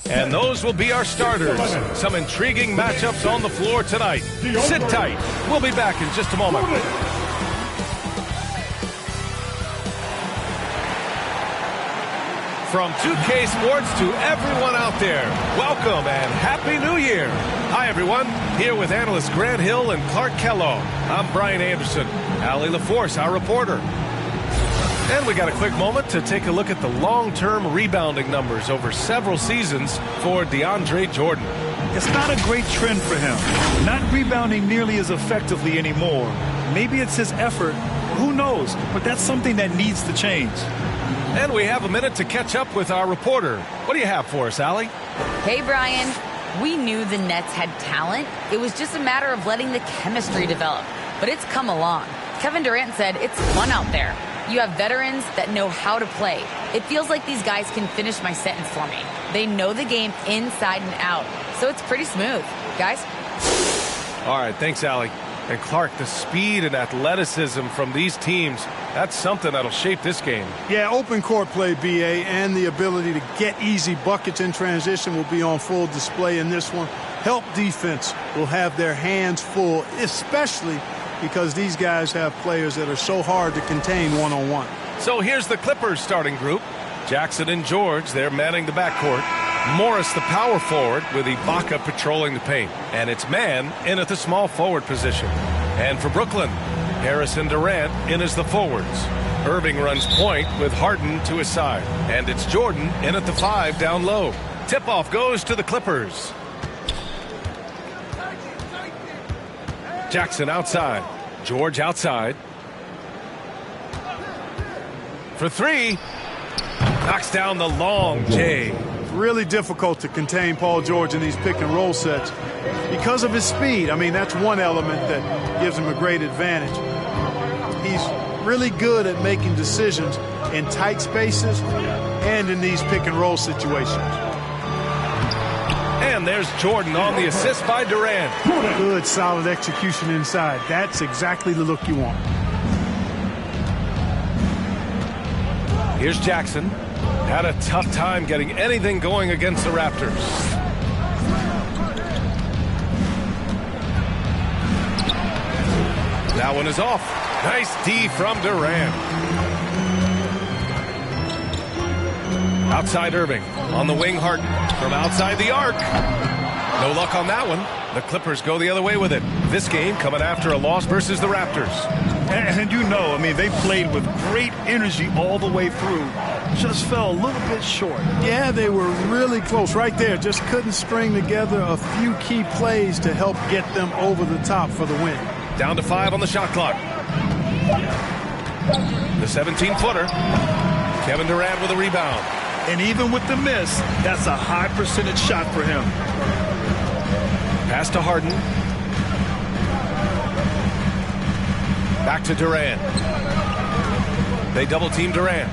And those will be our starters. Some intriguing matchups on the floor tonight. Sit tight. We'll be back in just a moment. From 2K Sports to everyone out there, welcome and Happy New Year. Hi, everyone. Here with analysts Grant Hill and Clark Kellogg. I'm Brian Anderson. Allie LaForce, our reporter. And we got a quick moment to take a look at the long-term rebounding numbers over several seasons for DeAndre Jordan. It's not a great trend for him. Not rebounding nearly as effectively anymore. Maybe it's his effort. Who knows? But that's something that needs to change. And we have a minute to catch up with our reporter. What do you have for us, Allie? Hey, Brian. We knew the Nets had talent. It was just a matter of letting the chemistry develop. But it's come along. Kevin Durant said it's fun out there. You have veterans that know how to play. It feels like these guys can finish my sentence for me. They know the game inside and out. So it's pretty smooth. Guys? All right, thanks, Allie. And Clark, the speed and athleticism from these teams, that's something that'll shape this game. Yeah, open court play, BA, and the ability to get easy buckets in transition will be on full display in this one. Help defense will have their hands full, especially because these guys have players that are so hard to contain one-on-one. So here's the Clippers starting group. Jackson and George, they're manning the backcourt. Morris, the power forward, with Ibaka patrolling the paint. And it's man in at the small forward position. And for Brooklyn, Harris and Durant in as the forwards. Irving runs point with Harden to his side. And it's Jordan in at the 5 down low. Tip-off goes to the Clippers. Jackson outside. George outside. For 3. Knocks down the long J. Really difficult to contain Paul George in these pick-and-roll sets because of his speed. I mean, that's one element that gives him a great advantage. He's really good at making decisions in tight spaces and in these pick-and-roll situations. And there's Jordan on the assist by Durant. Good, solid execution inside. That's exactly the look you want. Here's Jackson. Had a tough time getting anything going against the Raptors. That one is off. Nice D from Durant. Outside Irving. On the wing, Harden. From outside the arc. No luck on that one. The Clippers go the other way with it. This game coming after a loss versus the Raptors. And you know, I mean, they played with great energy all the way through. Just fell a little bit short. Yeah, they were really close right there. Just couldn't string together a few key plays to help get them over the top for the win. Down to 5 on the shot clock. The 17-footer. Kevin Durant with a rebound. And even with the miss, that's a high percentage shot for him. Pass to Harden. Back to Durant. They double-team Durant.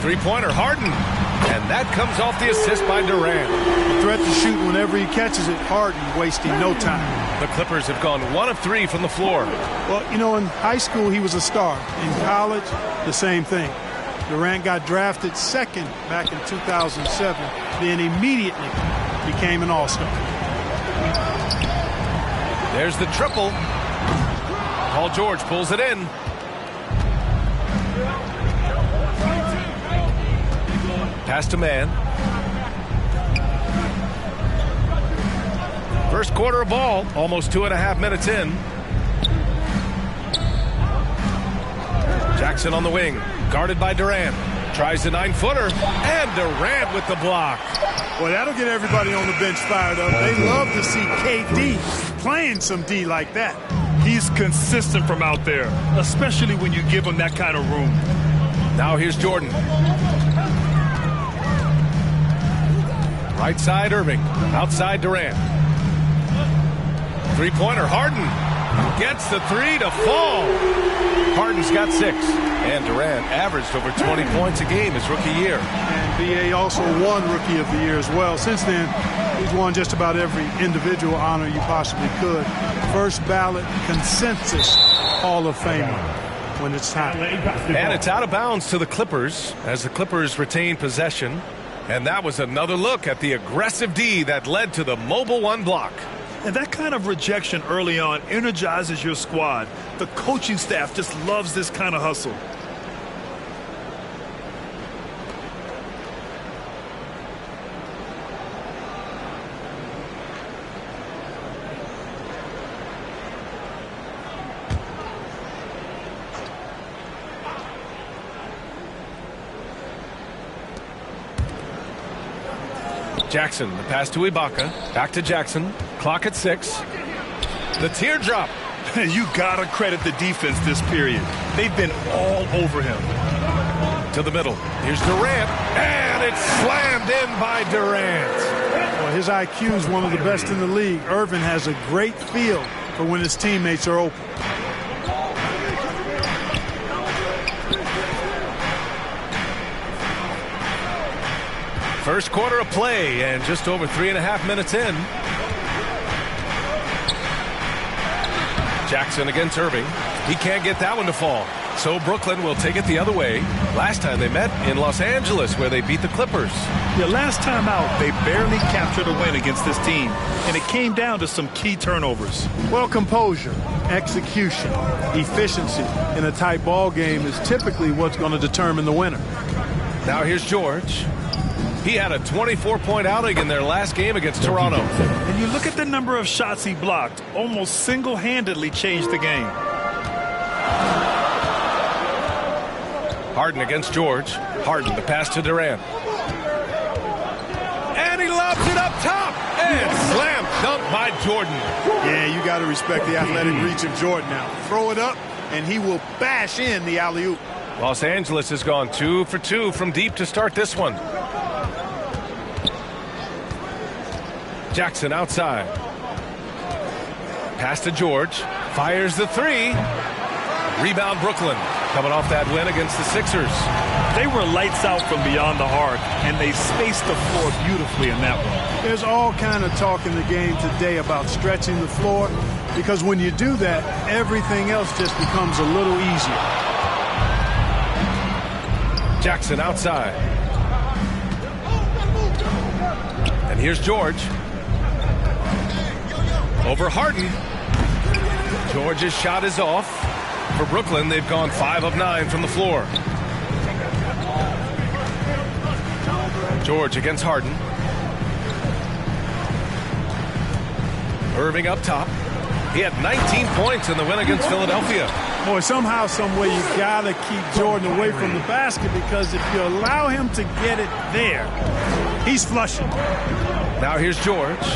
Three-pointer, Harden. And that comes off the assist by Durant. A threat to shoot whenever he catches it. Harden wasting no time. The Clippers have gone 1 of 3 from the floor. Well, you know, in high school, he was a star. In college, the same thing. Durant got drafted second back in 2007, then immediately became an all-star. There's the triple. Paul George pulls it in. Pass to man. First quarter of ball, almost 2.5 minutes in. Jackson on the wing, guarded by Durant. Tries the 9-footer, and Durant with the block. Well, that'll get everybody on the bench fired up. They love to see KD playing some D like that. He's consistent from out there, especially when you give him that kind of room. Now here's Jordan. Right side Irving, outside Durant. Three-pointer, Harden gets the 3 to fall. Harden's got 6, and Durant averaged over 20 points a game his rookie year. And BA also won Rookie of the Year as well. Since then, he's won just about every individual honor you possibly could. First ballot consensus Hall of Famer when it's time. And it's out of bounds to the Clippers as the Clippers retain possession. And that was another look at the aggressive D that led to the Mobil 1 block. And that kind of rejection early on energizes your squad. The coaching staff just loves this kind of hustle. Jackson, the pass to Ibaka. Back to Jackson. Clock at 6. The teardrop. You gotta credit the defense this period. They've been all over him. To the middle. Here's Durant. And it's slammed in by Durant. Well, his IQ is one of the best in the league. Irvin has a great feel for when his teammates are open. First quarter of play and just over 3.5 minutes in. Jackson against Irving. He can't get that one to fall. So Brooklyn will take it the other way. Last time they met in Los Angeles where they beat the Clippers. Yeah, last time out, they barely captured a win against this team. And it came down to some key turnovers. Well, composure, execution, efficiency in a tight ball game is typically what's going to determine the winner. Now here's George. He had a 24-point outing in their last game against Toronto. And you look at the number of shots he blocked, almost single-handedly changed the game. Harden against George. Harden, the pass to Durant. And he lobs it up top. And slam dunk by Jordan. Yeah, you got to respect the athletic reach of Jordan now. Throw it up, and he will bash in the alley-oop. Los Angeles has gone 2 for 2 from deep to start this one. Jackson outside. Pass to George. Fires the 3. Rebound Brooklyn. Coming off that win against the Sixers. They were lights out from beyond the arc, and they spaced the floor beautifully in that one. There's all kind of talk in the game today about stretching the floor, because when you do that, everything else just becomes a little easier. Jackson outside. And here's George. Over Harden. George's shot is off. For Brooklyn, they've gone 5 of 9 from the floor. George against Harden. Irving up top. He had 19 points in the win against Philadelphia. Boy, somehow, some way, you got to keep Jordan away from the basket, because if you allow him to get it there, he's flushing. Now here's George.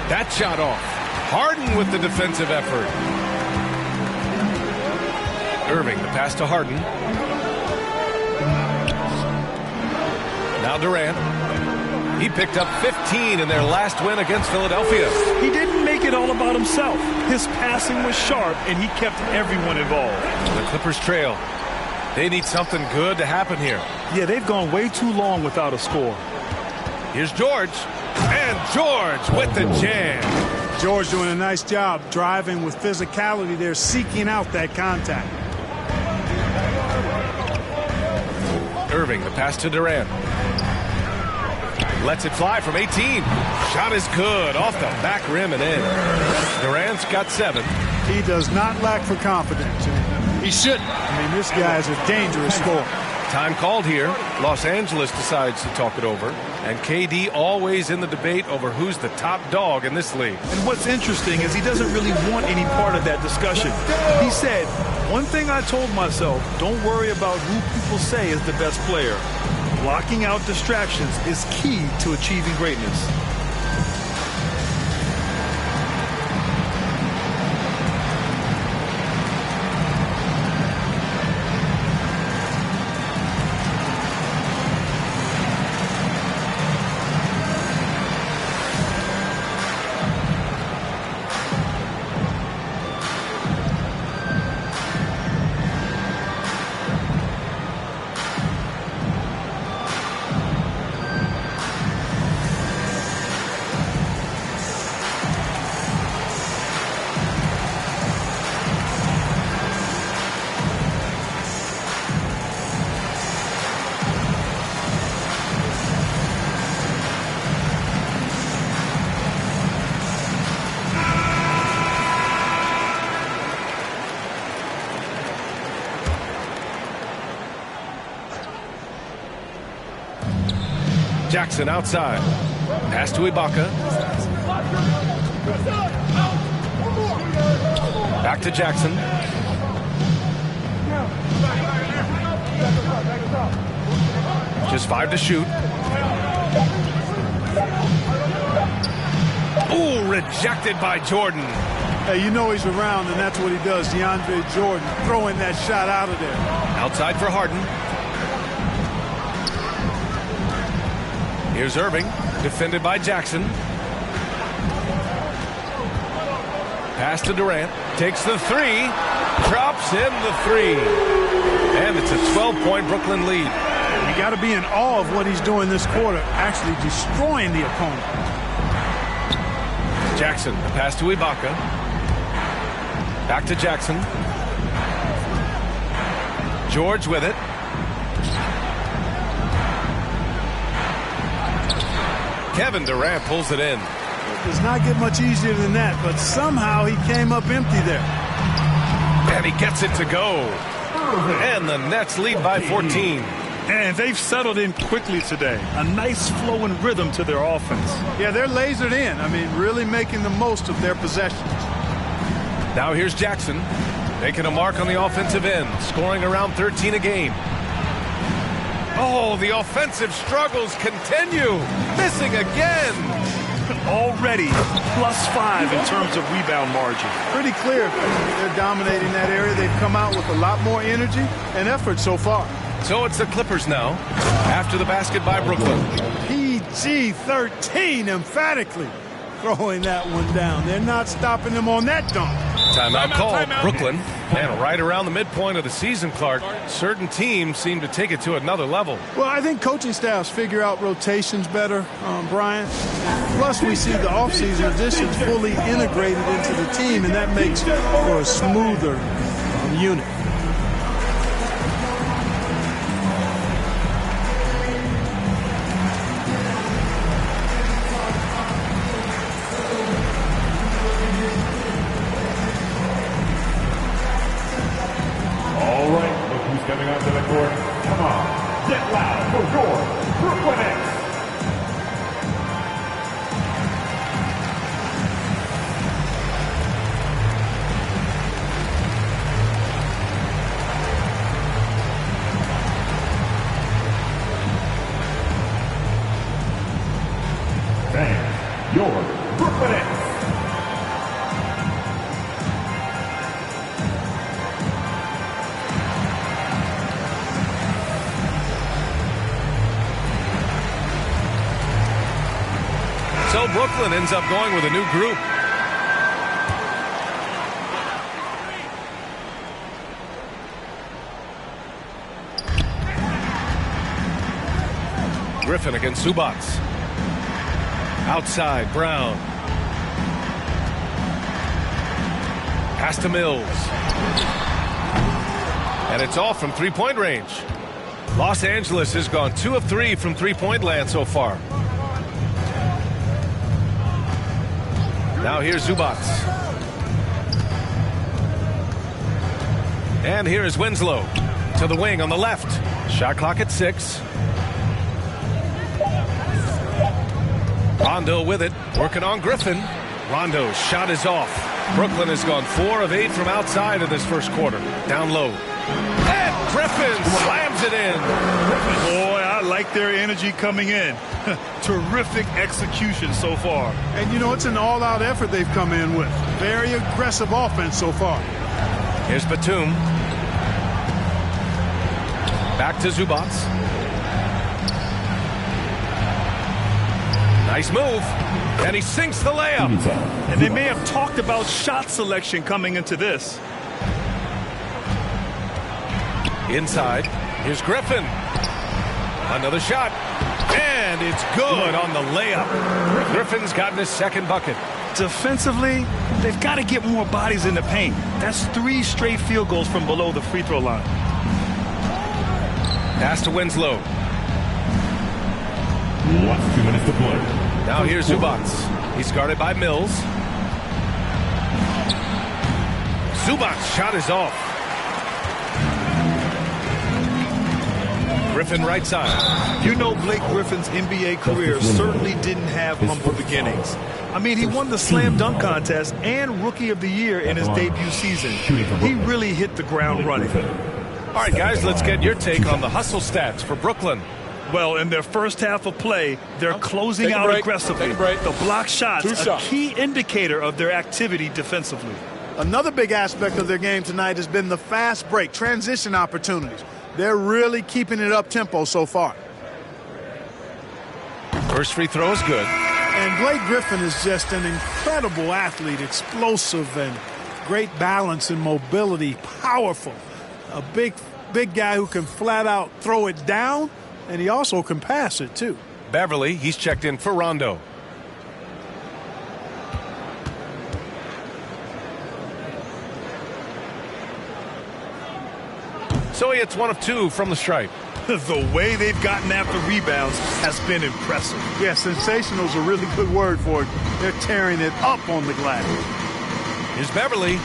That shot off. Harden with the defensive effort. Irving, the pass to Harden. Now Durant. He picked up 15 in their last win against Philadelphia. He didn't make it all about himself. His passing was sharp, and he kept everyone involved. The Clippers trail. They need something good to happen here. Yeah, they've gone way too long without a score. Here's George. And George with the jam. George doing a nice job driving with physicality there, seeking out that contact. Irving, the pass to Durant. Lets it fly from 18. Shot is good. Off the back rim and in. Durant's got 7. He does not lack for confidence. He shouldn't. I mean, this guy's a dangerous scorer. Time called here. Los Angeles decides to talk it over. And KD always in the debate over who's the top dog in this league. And what's interesting is he doesn't really want any part of that discussion. He said, one thing I told myself, don't worry about who people say is the best player. Blocking out distractions is key to achieving greatness. Jackson outside. Pass to Ibaka. Back to Jackson. Just 5 to shoot. Ooh, rejected by Jordan. Hey, you know he's around, and that's what he does. DeAndre Jordan throwing that shot out of there. Outside for Harden. Here's Irving, defended by Jackson. Pass to Durant. Takes the 3. Drops in the 3. And it's a 12-point Brooklyn lead. You got to be in awe of what he's doing this quarter, actually destroying the opponent. Jackson, the pass to Ibaka. Back to Jackson. George with it. Kevin Durant pulls it in. It does not get much easier than that, but somehow he came up empty there. And he gets it to go. And the Nets lead by 14. And they've settled in quickly today. A nice flow and rhythm to their offense. Yeah, they're lasered in. I mean, really making the most of their possessions. Now here's Jackson, making a mark on the offensive end, scoring around 13 a game. Oh, the offensive struggles continue. Missing again. Already +5 in terms of rebound margin. Pretty clear they're dominating that area. They've come out with a lot more energy and effort so far. So it's the Clippers now, after the basket by Brooklyn. PG-13 emphatically throwing that one down. They're not stopping them on that dunk. Timeout called. Brooklyn. And right around the midpoint of the season, Clark, certain teams seem to take it to another level. Well, I think coaching staffs figure out rotations better, Brian. Plus, we see the offseason additions fully integrated into the team, and that makes for a smoother unit. Coming onto the court. Come on. Get loud for your Brooklyn Nets. Fans, your Brooklyn Nets. So Brooklyn ends up going with a new group. Griffin against Zubats. Outside, Brown. Pass to Mills. And it's off from three-point range. Los Angeles has gone 2 of 3 from three-point land so far. Now here's Zubats. And here is Winslow to the wing on the left. Shot clock at 6. Rondo with it, working on Griffin. Rondo's shot is off. Brooklyn has gone 4 of 8 from outside in this first quarter. Down low. And Griffin slams it in. Boy, I like their energy coming in. Terrific execution so far. And, you know, it's an all-out effort they've come in with. Very aggressive offense so far. Here's Batum. Back to Zubats. Nice move. And he sinks the layup. And they may have talked about shot selection coming into this. Inside. Here's Griffin. Another shot. And it's good on the layup. Griffin's gotten his second bucket. Defensively, they've got to get more bodies in the paint. That's 3 straight field goals from below the free throw line. Pass to Winslow. 2 minutes to play. Now here's Zubats. He's guarded by Mills. Zubats' shot is off. Griffin right side. You know, Blake Griffin's NBA career certainly didn't have humble beginnings. I mean, he won the slam dunk contest and Rookie of the Year in his debut season. He really hit the ground running. All right, guys, let's get your take on the hustle stats for Brooklyn. Well, in their first half of play, they're closing out aggressively. The block shots, a key indicator of their activity defensively. Another big aspect of their game tonight has been the fast break, transition opportunities. They're really keeping it up tempo so far. First free throw is good. And Blake Griffin is just an incredible athlete, explosive and great balance and mobility, powerful. A big guy who can flat out throw it down, and he also can pass it too. Beverly, he's checked in for Rondo. So he hits 1 of 2 from the stripe. The way they've gotten after rebounds has been impressive. Yeah, sensational is a really good word for it. They're tearing it up on the glass. Here's Beverly.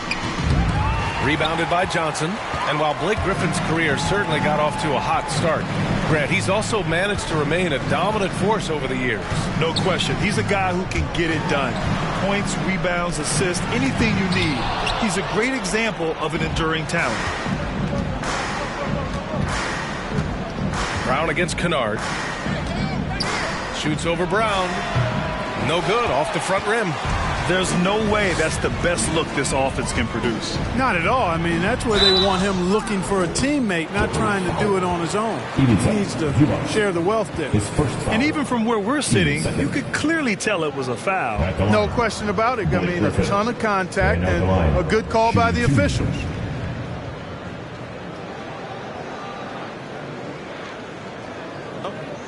Rebounded by Johnson. And while Blake Griffin's career certainly got off to a hot start, Grant, he's also managed to remain a dominant force over the years. No question. He's a guy who can get it done. Points, rebounds, assists, anything you need. He's a great example of an enduring talent. Brown against Kennard. Shoots over Brown. No good, off the front rim. There's no way that's the best look this offense can produce. Not at all. I mean, that's where they want him looking for a teammate, not trying to do it on his own. He needs to share the wealth there. And even from where we're sitting, you could clearly tell it was a foul. No question about it. I mean, a ton of contact and a good call by the officials.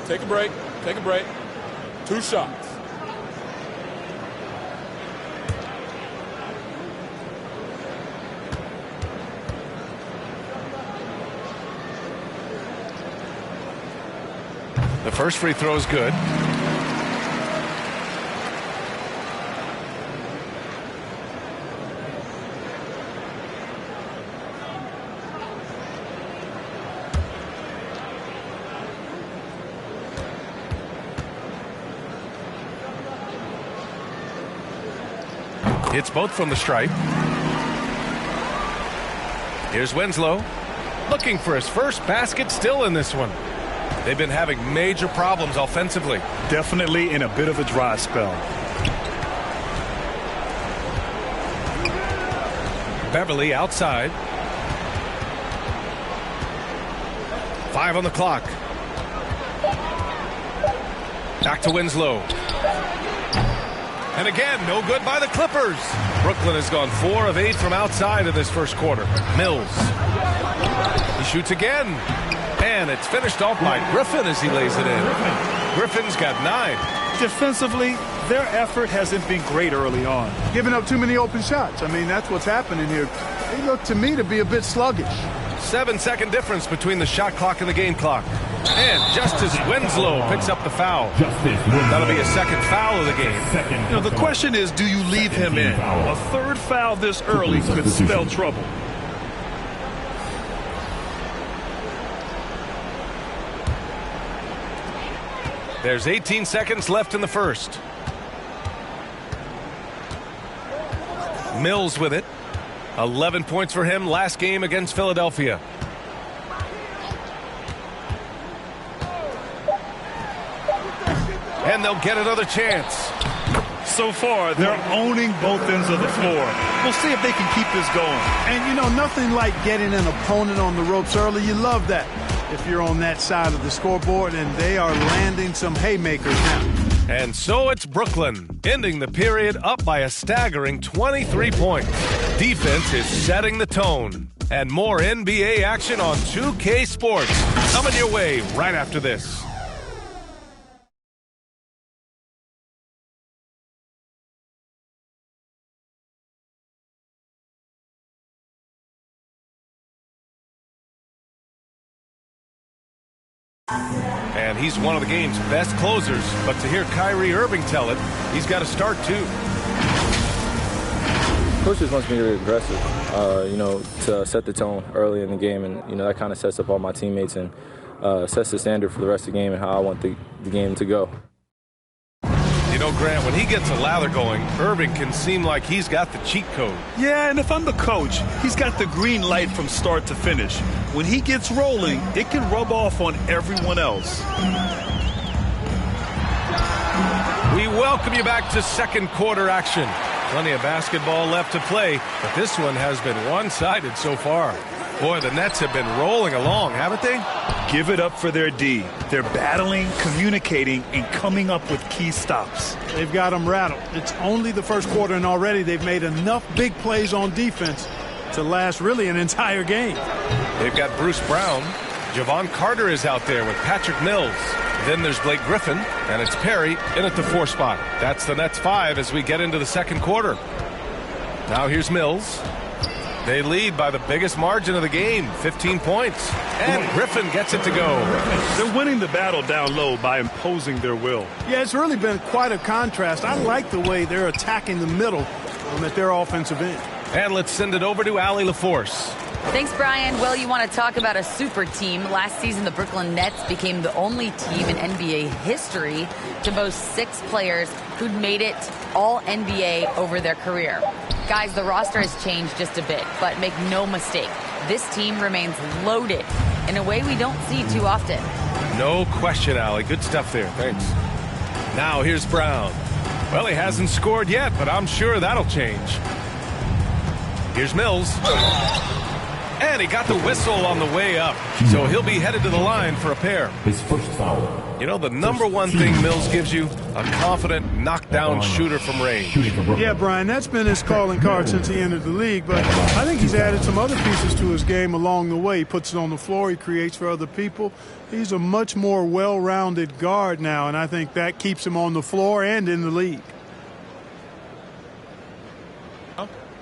Take a break. Take a break. 2 shots. The first free throw is good. Hits both from the stripe. Here's Winslow. Looking for his first basket still in this one. They've been having major problems offensively. Definitely in a bit of a dry spell. Beverly outside. 5 on the clock. Back to Winslow. And again, no good by the Clippers. Brooklyn has gone 4 of 8 from outside in this first quarter. Mills. He shoots again. And it's finished off by Griffin as he lays it in. Griffin's got 9. Defensively, their effort hasn't been great early on. Giving up too many open shots. I mean, that's what's happening here. They look to me to be a bit sluggish. 7-second difference between the shot clock and the game clock. And Justice Winslow picks up the foul. That'll be a second foul of the game. You know, the question is, do you leave him in? A third foul this early could spell trouble. There's 18 seconds left in the first. Mills with it. 11 points for him last game against Philadelphia. And they'll get another chance. So far, they're owning both ends of the floor. We'll see if they can keep this going. And, you know, nothing like getting an opponent on the ropes early. You love that if you're on that side of the scoreboard, and they are landing some haymakers now. And so it's Brooklyn, ending the period up by a staggering 23 points. Defense is setting the tone. And more NBA action on 2K Sports coming your way right after this. And he's one of the game's best closers. But to hear Kyrie Irving tell it, he's got to start too. Coach just wants me to be aggressive, you know, to set the tone early in the game. And, you know, that kind of sets up all my teammates. And sets the standard for the rest of the game and how I want the game to go. You know, Grant, when he gets a lather going, Irving can seem like he's got the cheat code. Yeah, and if I'm the coach, he's got the green light from start to finish. When he gets rolling, it can rub off on everyone else. We welcome you back to second quarter action. Plenty of basketball left to play, but this one has been one-sided so far. Boy, the Nets have been rolling along, haven't they? Give it up for their D. They're battling, communicating, and coming up with key stops. They've got them rattled. It's only the first quarter, and already they've made enough big plays on defense to last really an entire game. They've got Bruce Brown. Javon Carter is out there with Patrick Mills. Then there's Blake Griffin, and it's Perry in at the 4 spot. That's the Nets 5 as we get into the second quarter. Now here's Mills. They lead by the biggest margin of the game, 15 points. And Griffin gets it to go. They're winning the battle down low by imposing their will. Yeah, it's really been quite a contrast. I like the way they're attacking the middle at their offensive end. And let's send it over to Allie LaForce. Thanks, Brian. Well, you want to talk about a super team. Last season, the Brooklyn Nets became the only team in NBA history to boast 6 players who'd made it all NBA over their career. Guys, the roster has changed just a bit, but make no mistake, this team remains loaded in a way we don't see too often. No question, Allie. Good stuff there. Thanks. Now here's Brown. Well, he hasn't scored yet, but I'm sure that'll change. Here's Mills. And he got the whistle on the way up, so he'll be headed to the line for a pair. His first foul. You know, the number one thing Mills gives you, a confident knockdown shooter from range. Yeah, Brian, that's been his calling card since he entered the league, but I think he's added some other pieces to his game along the way. He puts it on the floor, he creates for other people. He's a much more well-rounded guard now, and I think that keeps him on the floor and in the league.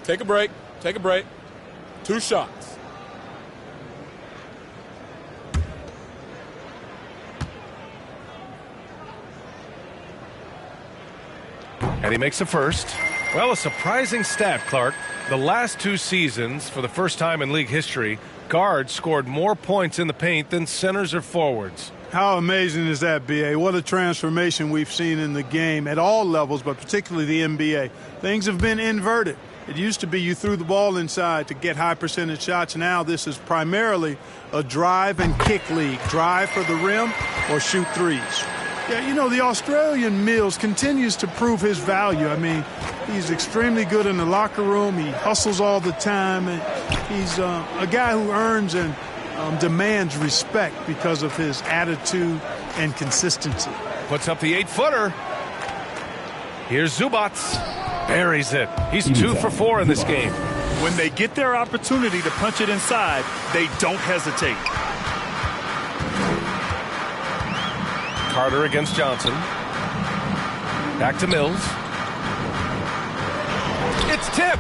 Take a break. Take a break. 2 shots. And he makes the first. Well, a surprising stat, Clark. The last 2 seasons, for the first time in league history, guards scored more points in the paint than centers or forwards. How amazing is that, B.A.? What a transformation we've seen in the game at all levels, but particularly the NBA. Things have been inverted. It used to be you threw the ball inside to get high percentage shots. Now this is primarily a drive and kick league. Drive for the rim or shoot threes. Yeah, you know, the Australian Mills continues to prove his value. I mean, he's extremely good in the locker room. He hustles all the time. And he's a guy who earns and demands respect because of his attitude and consistency. Puts up the 8-footer. Here's Zubats. Buries it. He's 2 for 4 in this game. When they get their opportunity to punch it inside, they don't hesitate. Carter against Johnson. Back to Mills. It's tipped.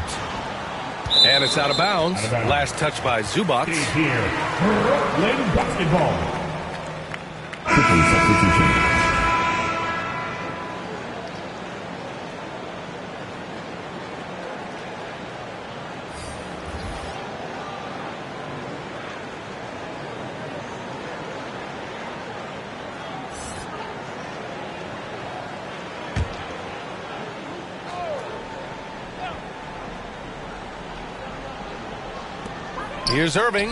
And it's out of bounds. Last touch by Zubats. Here, Lady Basketball. Quickly substitution. Here's Irving.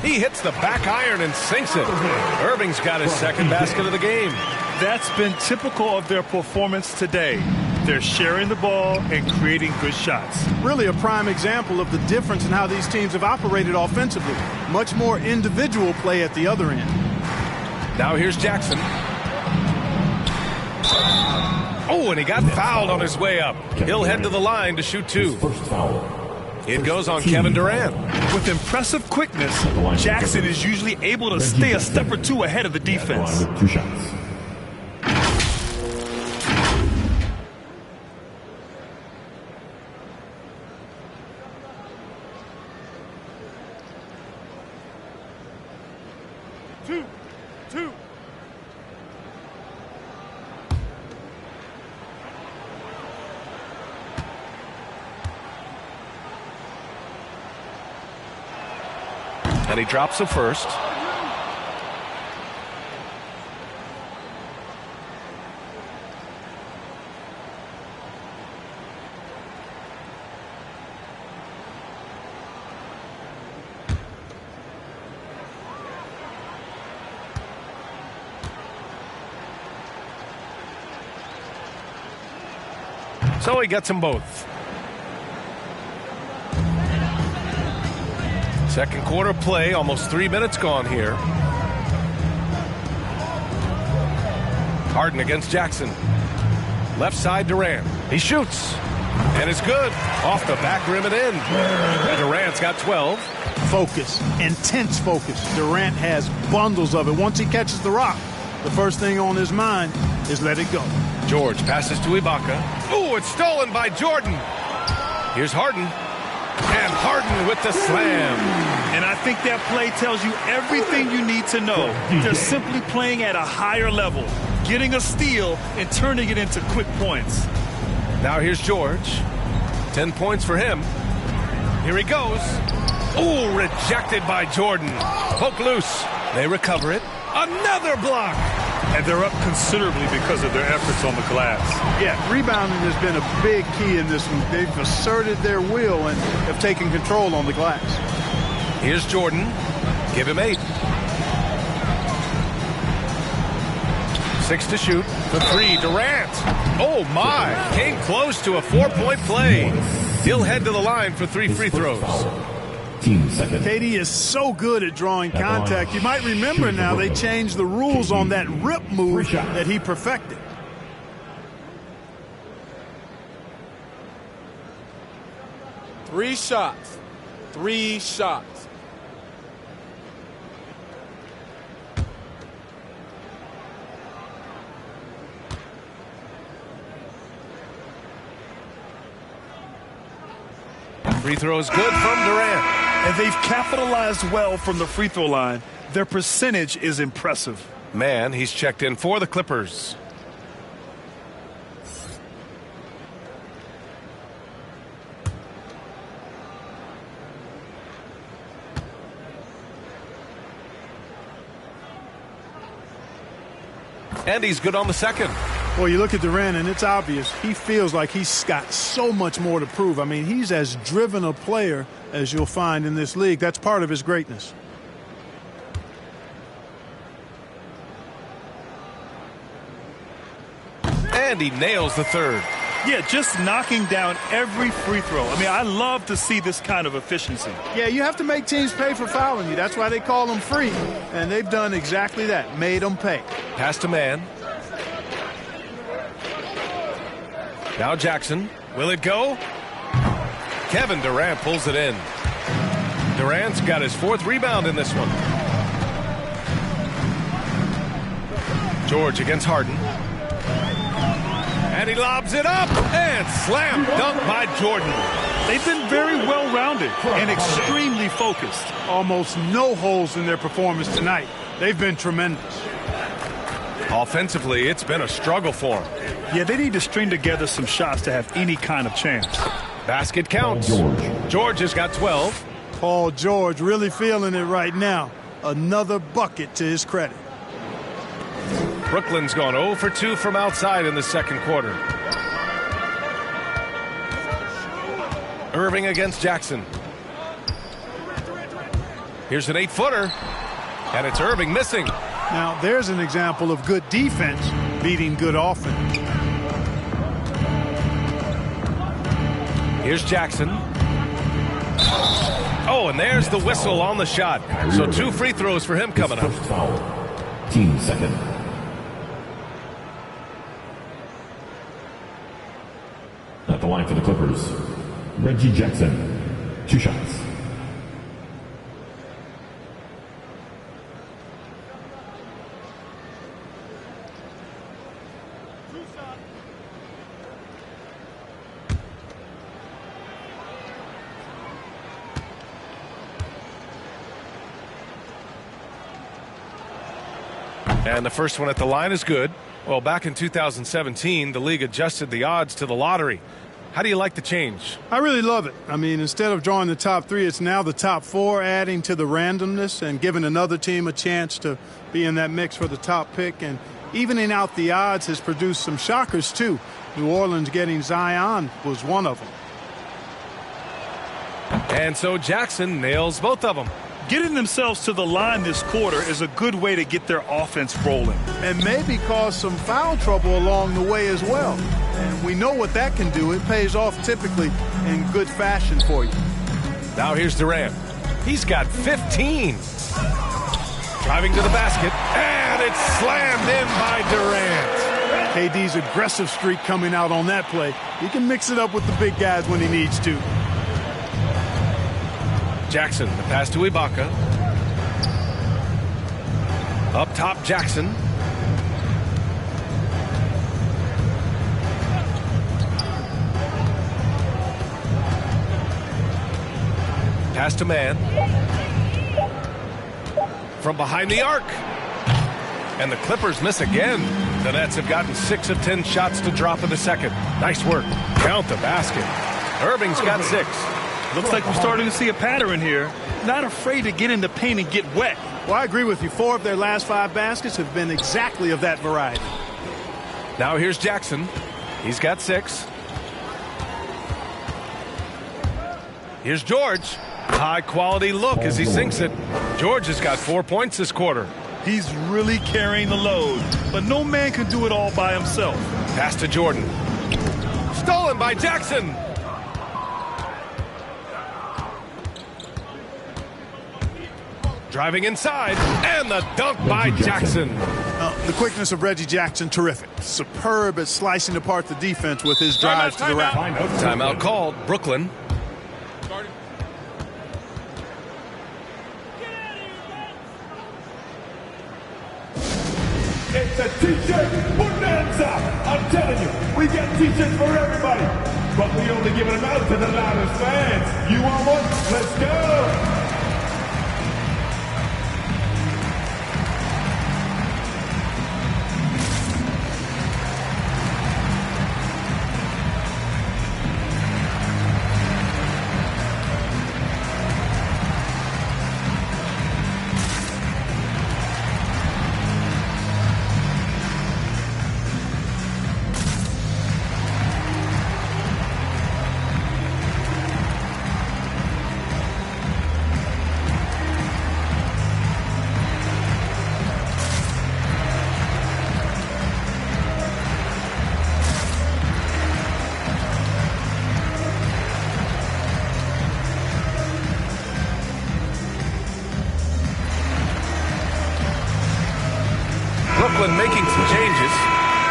He hits the back iron and sinks it. Irving's got his second basket of the game. That's been typical of their performance today. They're sharing the ball and creating good shots. Really a prime example of the difference in how these teams have operated offensively. Much more individual play at the other end. Now here's Jackson. Oh, and he got fouled on his way up. He'll head to the line to shoot 2. First foul. It goes on Kevin Durant. With impressive quickness, Jackson is usually able to stay a step or 2 ahead of the defense. 2 shots. Two. And he drops the first. So he gets them both. Second quarter play, almost 3 minutes gone here. Harden against Jackson. Left side Durant. He shoots. And it's good. Off the back rim and in. Durant's got 12. Focus. Intense focus. Durant has bundles of it. Once he catches the rock, the first thing on his mind is let it go. George passes to Ibaka. Ooh, it's stolen by Jordan. Here's Harden. And Harden with the slam. And I think that play tells you everything you need to know. They're simply playing at a higher level, getting a steal and turning it into quick points. Now here's George. 10 points for him. Here he goes. Ooh, rejected by Jordan. Poke loose. They recover it. Another block. And they're up considerably because of their efforts on the glass. Yeah, rebounding has been a big key in this one. They've asserted their will and have taken control on the glass. Here's Jordan. Give him 8. 6 to shoot. The 3, Durant. Oh, my. Came close to a 4-point play. He'll head to the line for 3 free throws. KD is so good at drawing contact. You might remember now they changed the rules on that rip move that he perfected. Three shots. 3 shots. Free throw is good from Durant. And they've capitalized well from the free throw line. Their percentage is impressive. Man, he's checked in for the Clippers. And he's good on the second. Well, you look at Durant, and it's obvious. He feels like he's got so much more to prove. I mean, he's as driven a player as you'll find in this league. That's part of his greatness. And he nails the third. Yeah, just knocking down every free throw. I mean, I love to see this kind of efficiency. Yeah, you have to make teams pay for fouling you. That's why they call them free. And they've done exactly that, made them pay. Pass to man. Now Jackson. Will it go? Kevin Durant pulls it in. Durant's got his 4th rebound in this one. George against Harden. And he lobs it up. And slam dunk by Jordan. They've been very well-rounded and extremely focused. Almost no holes in their performance tonight. They've been tremendous. Offensively, it's been a struggle for him. Yeah, they need to string together some shots to have any kind of chance. Basket counts. George has got 12. Paul George really feeling it right now. Another bucket to his credit. Brooklyn's gone 0 for 2 from outside in the second quarter. Irving against Jackson. Here's an 8-footer. And it's Irving missing. Now, there's an example of good defense beating good offense. Here's Jackson. Oh, and there's the whistle on the shot. So 2 free throws for him coming up. Team second. At the line for the Clippers, Reggie Jackson. 2 shots. And the first one at the line is good. Well, back in 2017, the league adjusted the odds to the lottery. How do you like the change? I really love it. I mean, instead of drawing the top 3, it's now the top 4, adding to the randomness and giving another team a chance to be in that mix for the top pick. And evening out the odds has produced some shockers, too. New Orleans getting Zion was one of them. And so Jackson nails both of them. Getting themselves to the line this quarter is a good way to get their offense rolling. And maybe cause some foul trouble along the way as well. And we know what that can do. It pays off typically in good fashion for you. Now here's Durant. He's got 15. Driving to the basket, and it's slammed in by Durant. KD's aggressive streak coming out on that play. He can mix it up with the big guys when he needs to. Jackson, the pass to Ibaka. Up top, Jackson. Pass to Man. From behind the arc. And the Clippers miss again. The Nets have gotten 6 of 10 shots to drop in the second. Nice work. Count the basket. Irving's got 6. Looks like we're starting to see a pattern here. Not afraid to get in the paint and get wet. Well, I agree with you. 4 of their last 5 baskets have been exactly of that variety. Now here's Jackson. He's got 6. Here's George. High quality look as he sinks it. George has got 4 points this quarter. He's really carrying the load, but no man can do it all by himself. Pass to Jordan. Stolen by Jackson. Driving inside, and the dunk by Jackson. The quickness of Reggie Jackson, terrific. Superb at slicing apart the defense with his drives to the rack. Timeout called. Brooklyn. It's a T-shirt bonanza. I'm telling you, we got T-shirts for everybody. But we only giving them out to the loudest fans. You want one? Let's go. Brooklyn making some changes.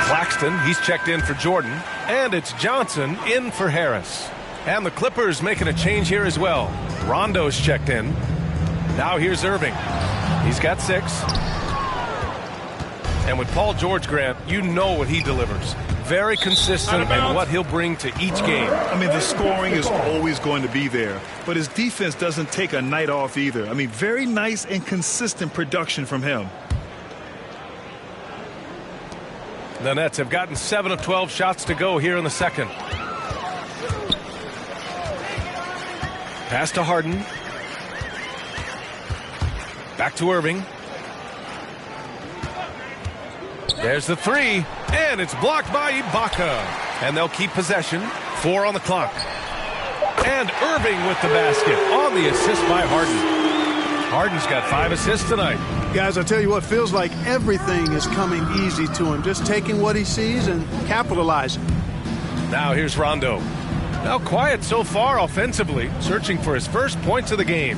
Claxton, he's checked in for Jordan. And it's Johnson in for Harris. And the Clippers making a change here as well. Rondo's checked in. Now here's Irving. He's got 6. And with Paul George, Grant, you know what he delivers. Very consistent in what he'll bring to each game. I mean, the scoring is always going to be there, but his defense doesn't take a night off either. I mean, very nice and consistent production from him. The Nets have gotten 7 of 12 shots to go here in the second. Pass to Harden. Back to Irving. There's the 3, and it's blocked by Ibaka. And they'll keep possession. 4 on the clock. And Irving with the basket on the assist by Harden. Harden's got 5 assists tonight. Guys, I tell you what, feels like everything is coming easy to him. Just taking what he sees and capitalizing. Now here's Rondo. Now quiet so far offensively, searching for his first points of the game.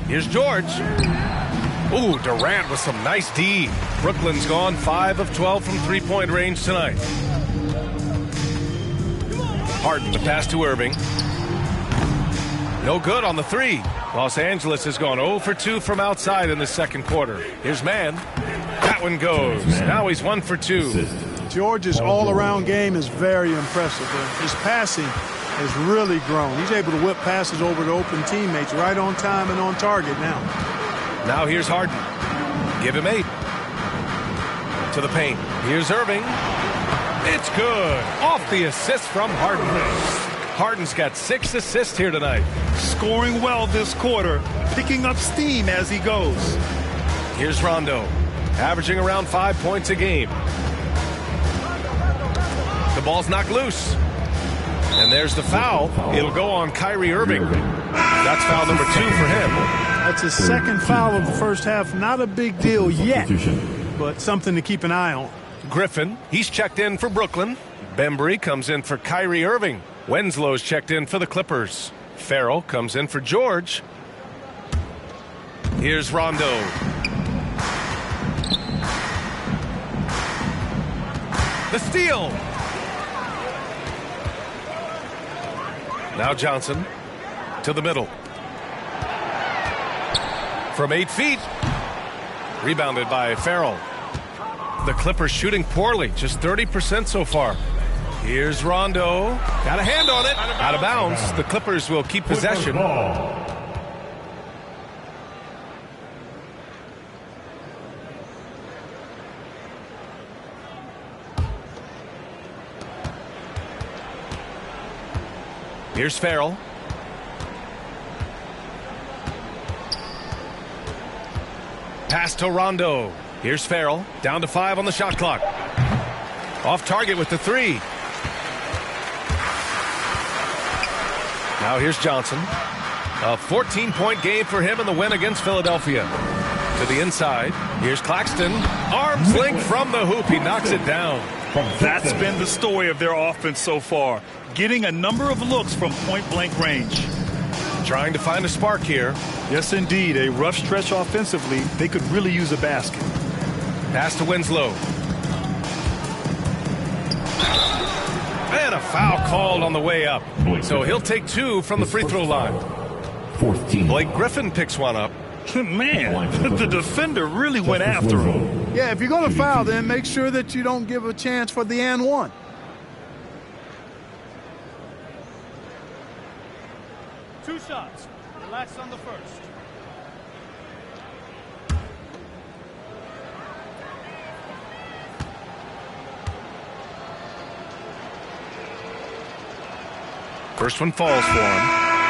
Here's George. Ooh, Durant with some nice D. Brooklyn's gone 5 of 12 from three-point range tonight. Harden, the pass to Irving. No good on the 3. Los Angeles has gone 0 for 2 from outside in the second quarter. Here's Man. That one goes. Now he's 1 for 2. George's all-around game is very impressive. His passing has really grown. He's able to whip passes over to open teammates right on time and on target now. Now here's Harden. Give him 8. To the paint. Here's Irving. It's good. Off the assist from Harden. Harden's got 6 assists here tonight. Scoring well this quarter, picking up steam as he goes. Here's Rondo, averaging around 5 points a game. The ball's knocked loose. And there's the foul. It'll go on Kyrie Irving. That's foul number 2 for him. That's his second foul of the first half. Not a big deal yet, but something to keep an eye on. Griffin, he's checked in for Brooklyn. Bembry comes in for Kyrie Irving. Winslow's checked in for the Clippers. Farrell comes in for George. Here's Rondo. The steal. Now Johnson to the middle. From 8 feet. Rebounded by Farrell. The Clippers shooting poorly, just 30% so far. Here's Rondo. Got a hand on it. Out of bounds. The Clippers will keep possession. Here's Farrell. Pass to Rondo. Here's Farrell. Down to 5 on the shot clock. Off target with the 3. Now here's Johnson. A 14-point game for him in the win against Philadelphia. To the inside. Here's Claxton. Arms length from the hoop. He knocks it down. That's been the story of their offense so far. Getting a number of looks from point-blank range. Trying to find a spark here. Yes, indeed. A rough stretch offensively. They could really use a basket. Pass to Winslow. And a foul called on the way up. So he'll take 2 from the free throw line. 14. Blake Griffin picks one up. Man, the defender really went after him. Yeah, if you're going to foul, then make sure that you don't give a chance for the and one. Two shots. Relax on the first. First one falls for him.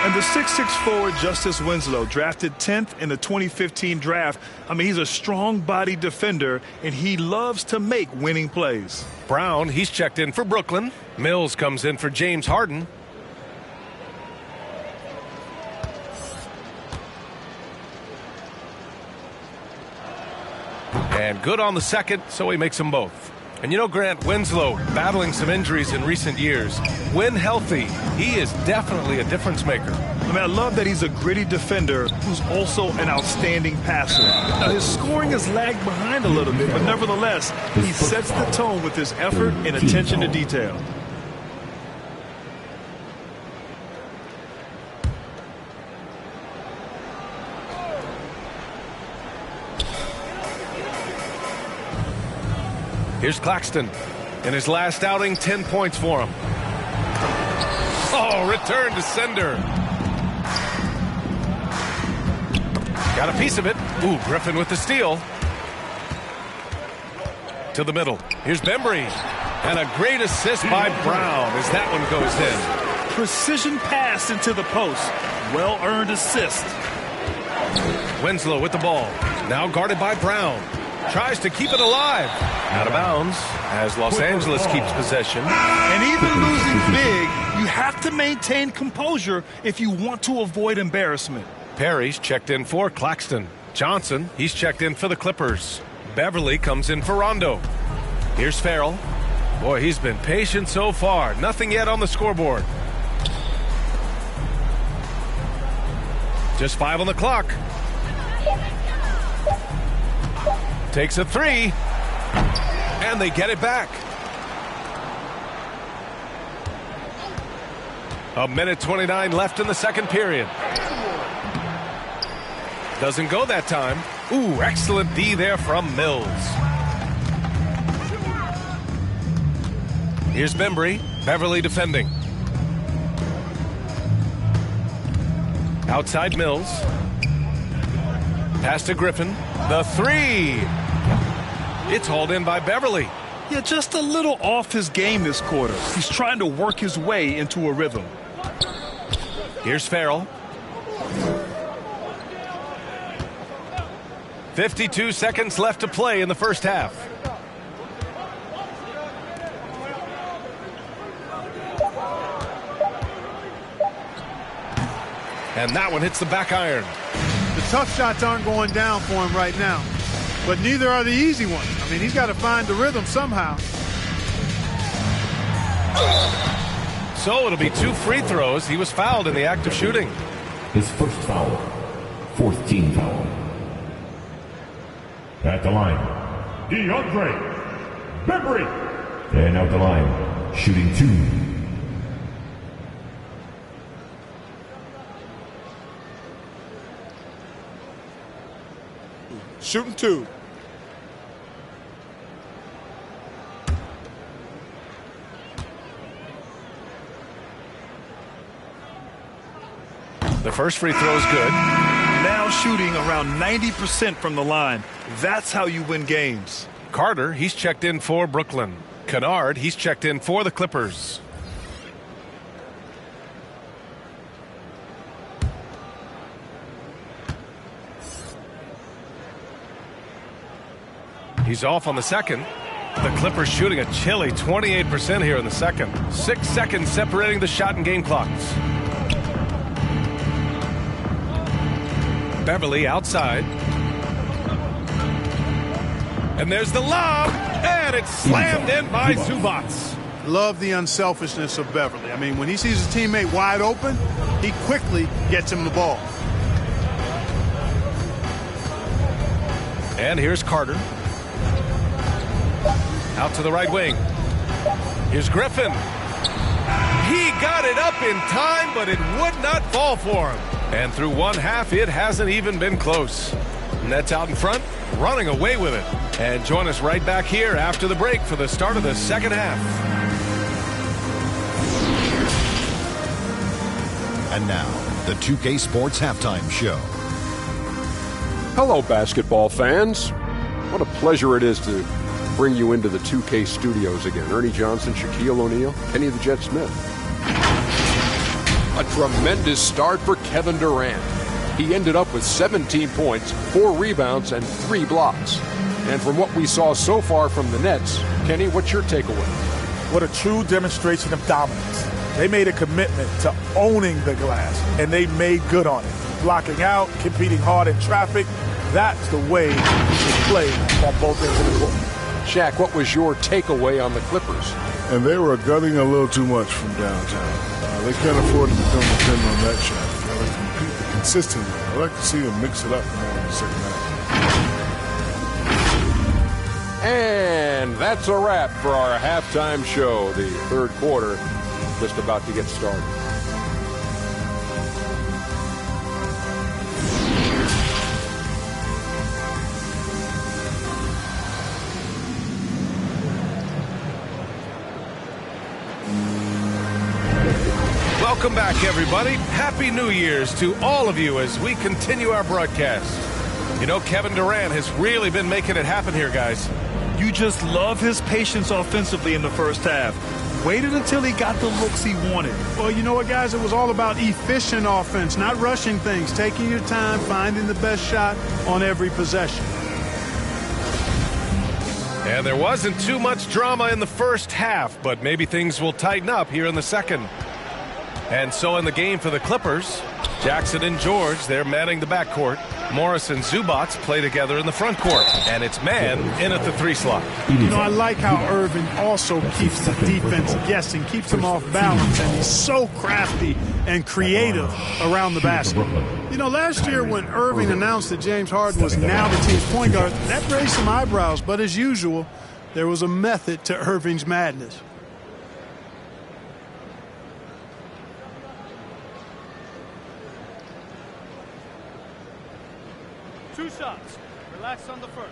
And the 6'6" forward Justice Winslow, drafted 10th in the 2015 draft. I mean, he's a strong-bodied defender, and he loves to make winning plays. Brown, he's checked in for Brooklyn. Mills comes in for James Harden. And good on the second, so he makes them both. And you know, Grant, Winslow battling some injuries in recent years. When healthy, he is definitely a difference maker. I mean, I love that he's a gritty defender who's also an outstanding passer. Now, his scoring has lagged behind a little bit, but nevertheless, he sets the tone with his effort and attention to detail. Here's Claxton. In his last outing, 10 points for him. Oh, return to sender. Got a piece of it. Ooh, Griffin with the steal. To the middle. Here's Bembry. And a great assist by Brown as that one goes in. Precision pass into the post. Well-earned assist. Winslow with the ball. Now guarded by Brown. Tries to keep it alive. Out of bounds as Los Angeles keeps possession. And even losing big, you have to maintain composure if you want to avoid embarrassment. Perry's checked in for Claxton. Johnson, he's checked in for the Clippers. Beverly comes in for Rondo. Here's Farrell. Boy, he's been patient so far. Nothing yet on the scoreboard. Just 5 on the clock. Takes a 3. And they get it back. A minute 29 left in the second period. Doesn't go that time. Ooh, excellent D there from Mills. Here's Bembry. Beverly defending. Outside Mills. Pass to Griffin. The 3. It's hauled in by Beverly. Yeah, just a little off his game this quarter. He's trying to work his way into a rhythm. Here's Farrell. 52 seconds left to play in the first half. And that one hits the back iron. The tough shots aren't going down for him right now, but neither are the easy ones. I mean, he's got to find the rhythm somehow. So it'll be 2 free throws. He was fouled in the act of shooting. His first foul. 4th team foul. At the line, DeAndre Bembry. And out the line, shooting 2. Shooting 2. The first free throw is good. Now shooting around 90% from the line. That's how you win games. Carter, he's checked in for Brooklyn. Kennard, he's checked in for the Clippers. He's off on the second. The Clippers shooting a chilly 28% here in the second. 6 seconds separating the shot and game clocks. Beverly outside. And there's the lob, and it's slammed in by Zubac. Love the unselfishness of Beverly. I mean, when he sees his teammate wide open, he quickly gets him the ball. And here's Carter. Out to the right wing. Here's Griffin. He got it up in time, but it would not fall for him. And through one half, it hasn't even been close. Nets out in front, running away with it. And join us right back here after the break for the start of the second half. And now, the 2K Sports Halftime Show. Hello, basketball fans. What a pleasure it is to bring you into the 2K studios again. Ernie Johnson, Shaquille O'Neal, Kenny the Jet Smith. A tremendous start for Kevin Durant. He ended up with 17 points, 4 rebounds, and 3 blocks. And from what we saw so far from the Nets, Kenny, what's your takeaway? What a true demonstration of dominance. They made a commitment to owning the glass, and they made good on it. Blocking out, competing hard in traffic, that's the way you should play on both ends of the court. Shaq, what was your takeaway on the Clippers? And they were gutting a little too much from downtown. They can't afford to become dependent on that shot. They got to compete consistently. I like to see them mix it up more in the second half. And that's a wrap for our halftime show. The third quarter just about to get started. Welcome back, everybody. Happy New Year's to all of you as we continue our broadcast. You know, Kevin Durant has really been making it happen here, guys. You just love his patience offensively in the first half. Waited until he got the looks he wanted. Well, you know what, guys? It was all about efficient offense, not rushing things, taking your time, finding the best shot on every possession. And there wasn't too much drama in the first half, but maybe things will tighten up here in the second. And so in the game for the Clippers, Jackson and George, they're manning the backcourt. Morris and Zubac play together in the front court. And it's man in at the 3 slot. You know, I like how Irving also keeps the defense guessing, keeps them off balance, and he's so crafty and creative around the basket. You know, last year when Irving announced that James Harden was now the team's point guard, that raised some eyebrows. But as usual, there was a method to Irving's madness. Two shots. Relax on the first.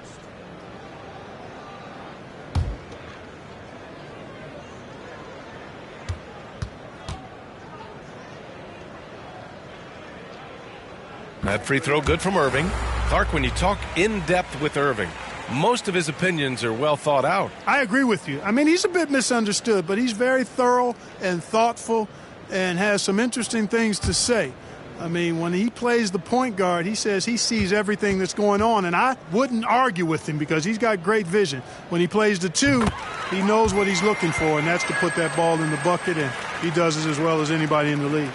That free throw good from Irving. Clark, when you talk in depth with Irving, most of his opinions are well thought out. I agree with you. I mean, he's a bit misunderstood, but he's very thorough and thoughtful and has some interesting things to say. I mean, when he plays the point guard, he says he sees everything that's going on, and I wouldn't argue with him because he's got great vision. When he plays the 2, he knows what he's looking for, and that's to put that ball in the bucket, and he does it as well as anybody in the league.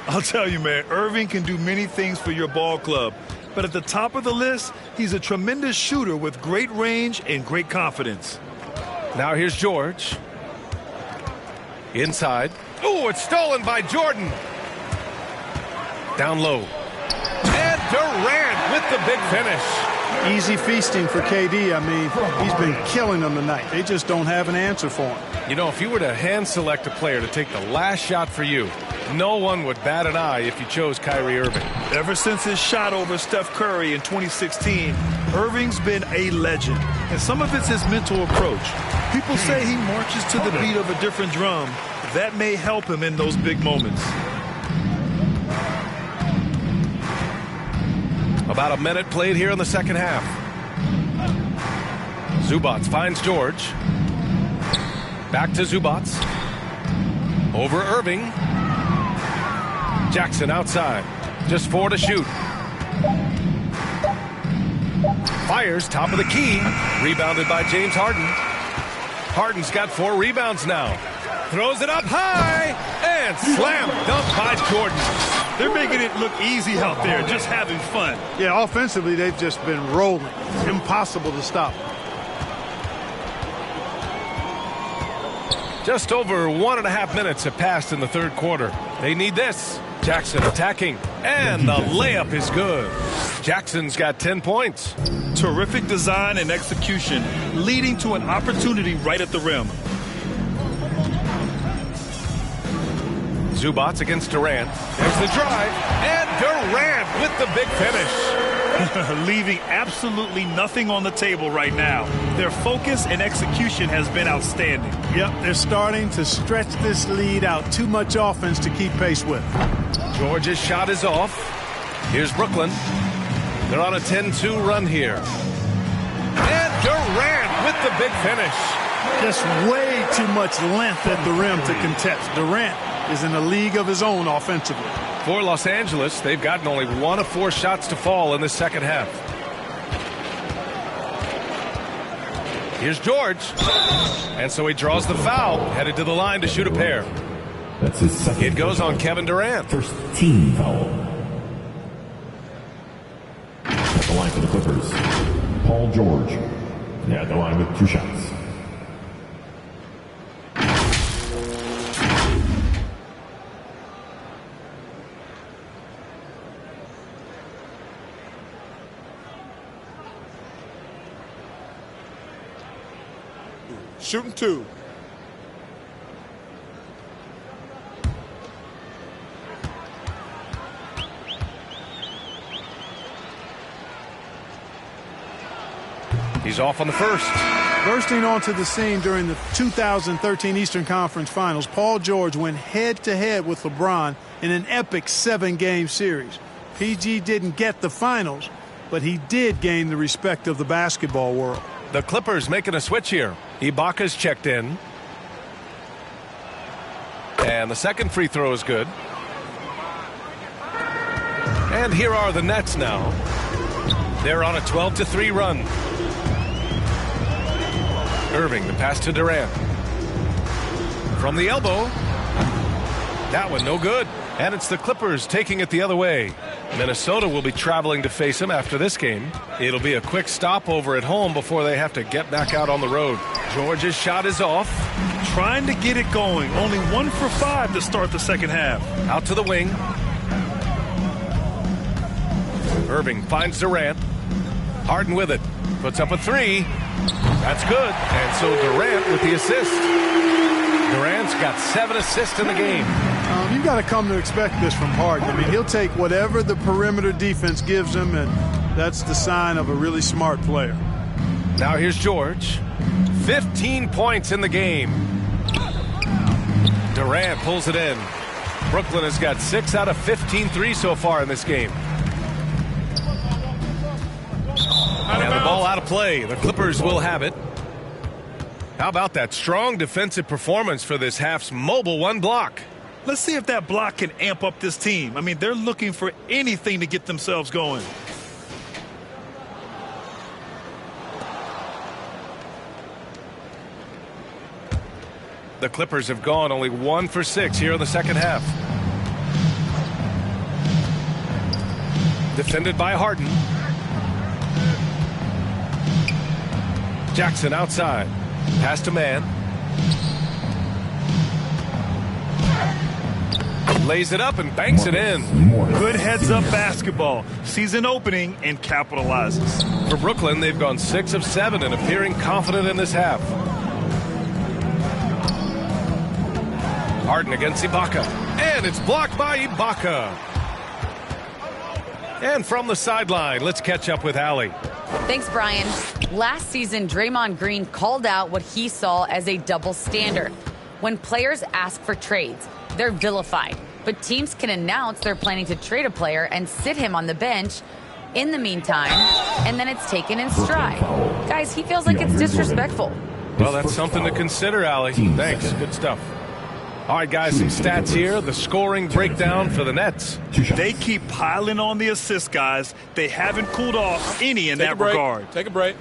I'll tell you, man, Irving can do many things for your ball club. But at the top of the list, he's a tremendous shooter with great range and great confidence. Now here's George. Inside. Oh, it's stolen by Jordan. Down low. And Durant with the big finish. Easy feasting for KD. I mean, he's been killing them tonight. They just don't have an answer for him. You know, if you were to hand select a player to take the last shot for you, no one would bat an eye if you chose Kyrie Irving. Ever since his shot over Steph Curry in 2016, Irving's been a legend. And some of it's his mental approach. People say he marches to the beat of a different drum. That may help him in those big moments. About a minute played here in the second half. Zubac finds George. Back to Zubac. Over Irving. Jackson outside. Just 4 to shoot. Fires top of the key. Rebounded by James Harden. Harden's got 4 rebounds now. Throws it up high. And slam dunk by Jordan. They're making it look easy out there, just having fun. Yeah, offensively, they've just been rolling. It's impossible to stop. Just over 1.5 minutes have passed in the third quarter. They need this. Jackson attacking. And the layup is good. Jackson's got 10 points. Terrific design and execution, leading to an opportunity right at the rim. Zubac against Durant. There's the drive. And Durant with the big finish. Leaving absolutely nothing on the table right now. Their focus and execution has been outstanding. Yep, they're starting to stretch this lead out. Too much offense to keep pace with. George's shot is off. Here's Brooklyn. They're on a 10-2 run here. And Durant with the big finish. Just way too much length at the rim to contest. Durant is in a league of his own offensively. For Los Angeles, they've gotten only 1 of 4 shots to fall in the second half. Here's George. And so he draws the foul, headed to the line to shoot a pair. That's his second. It goes on Kevin Durant. First team foul. At the line for the Clippers, Paul George. Yeah, at the line with 2 shots. Shooting 2. He's off on the first. Bursting onto the scene during the 2013 Eastern Conference Finals, Paul George went head-to-head with LeBron in an epic 7-game series. PG didn't get the finals, but he did gain the respect of the basketball world. The Clippers making a switch here. Ibaka's checked in. And the second free throw is good. And here are the Nets now. They're on a 12-3 run. Irving, the pass to Durant. From the elbow. That one no good. And it's the Clippers taking it the other way. Minnesota will be traveling to face him after this game. It'll be a quick stopover at home before they have to get back out on the road. George's shot is off. Trying to get it going. Only 1 for 5 to start the second half. Out to the wing. Irving finds Durant. Harden with it. Puts up a 3. That's good. And so Durant with the assist. Durant's got 7 assists in the game. You've got to come to expect this from Harden. I mean, he'll take whatever the perimeter defense gives him, and that's the sign of a really smart player. Now here's George. 15 points in the game. Durant pulls it in. Brooklyn has got 6 out of 15 threes so far in this game. And the ball out of play. The Clippers will have it. How about that strong defensive performance for this half's mobile 1 block? Let's see if that block can amp up this team. I mean, they're looking for anything to get themselves going. The Clippers have gone only 1 for 6 here in the second half. Defended by Harden. Jackson outside. Pass to man. Lays it up and banks it in. Good heads-up basketball. Sees an opening and capitalizes. For Brooklyn, they've gone 6 of 7 and appearing confident in this half. Harden against Ibaka. And it's blocked by Ibaka. And from the sideline, let's catch up with Allie. Thanks, Brian. Last season, Draymond Green called out what he saw as a double standard. When players ask for trades, they're vilified. But teams can announce they're planning to trade a player and sit him on the bench in the meantime, and then it's taken in stride. Guys, he feels like it's disrespectful. Well, that's something to consider, Allie. Thanks. Good stuff. All right, guys, some stats here. The scoring breakdown for the Nets. They keep piling on the assists, guys. They haven't cooled off any in that regard. Take a break.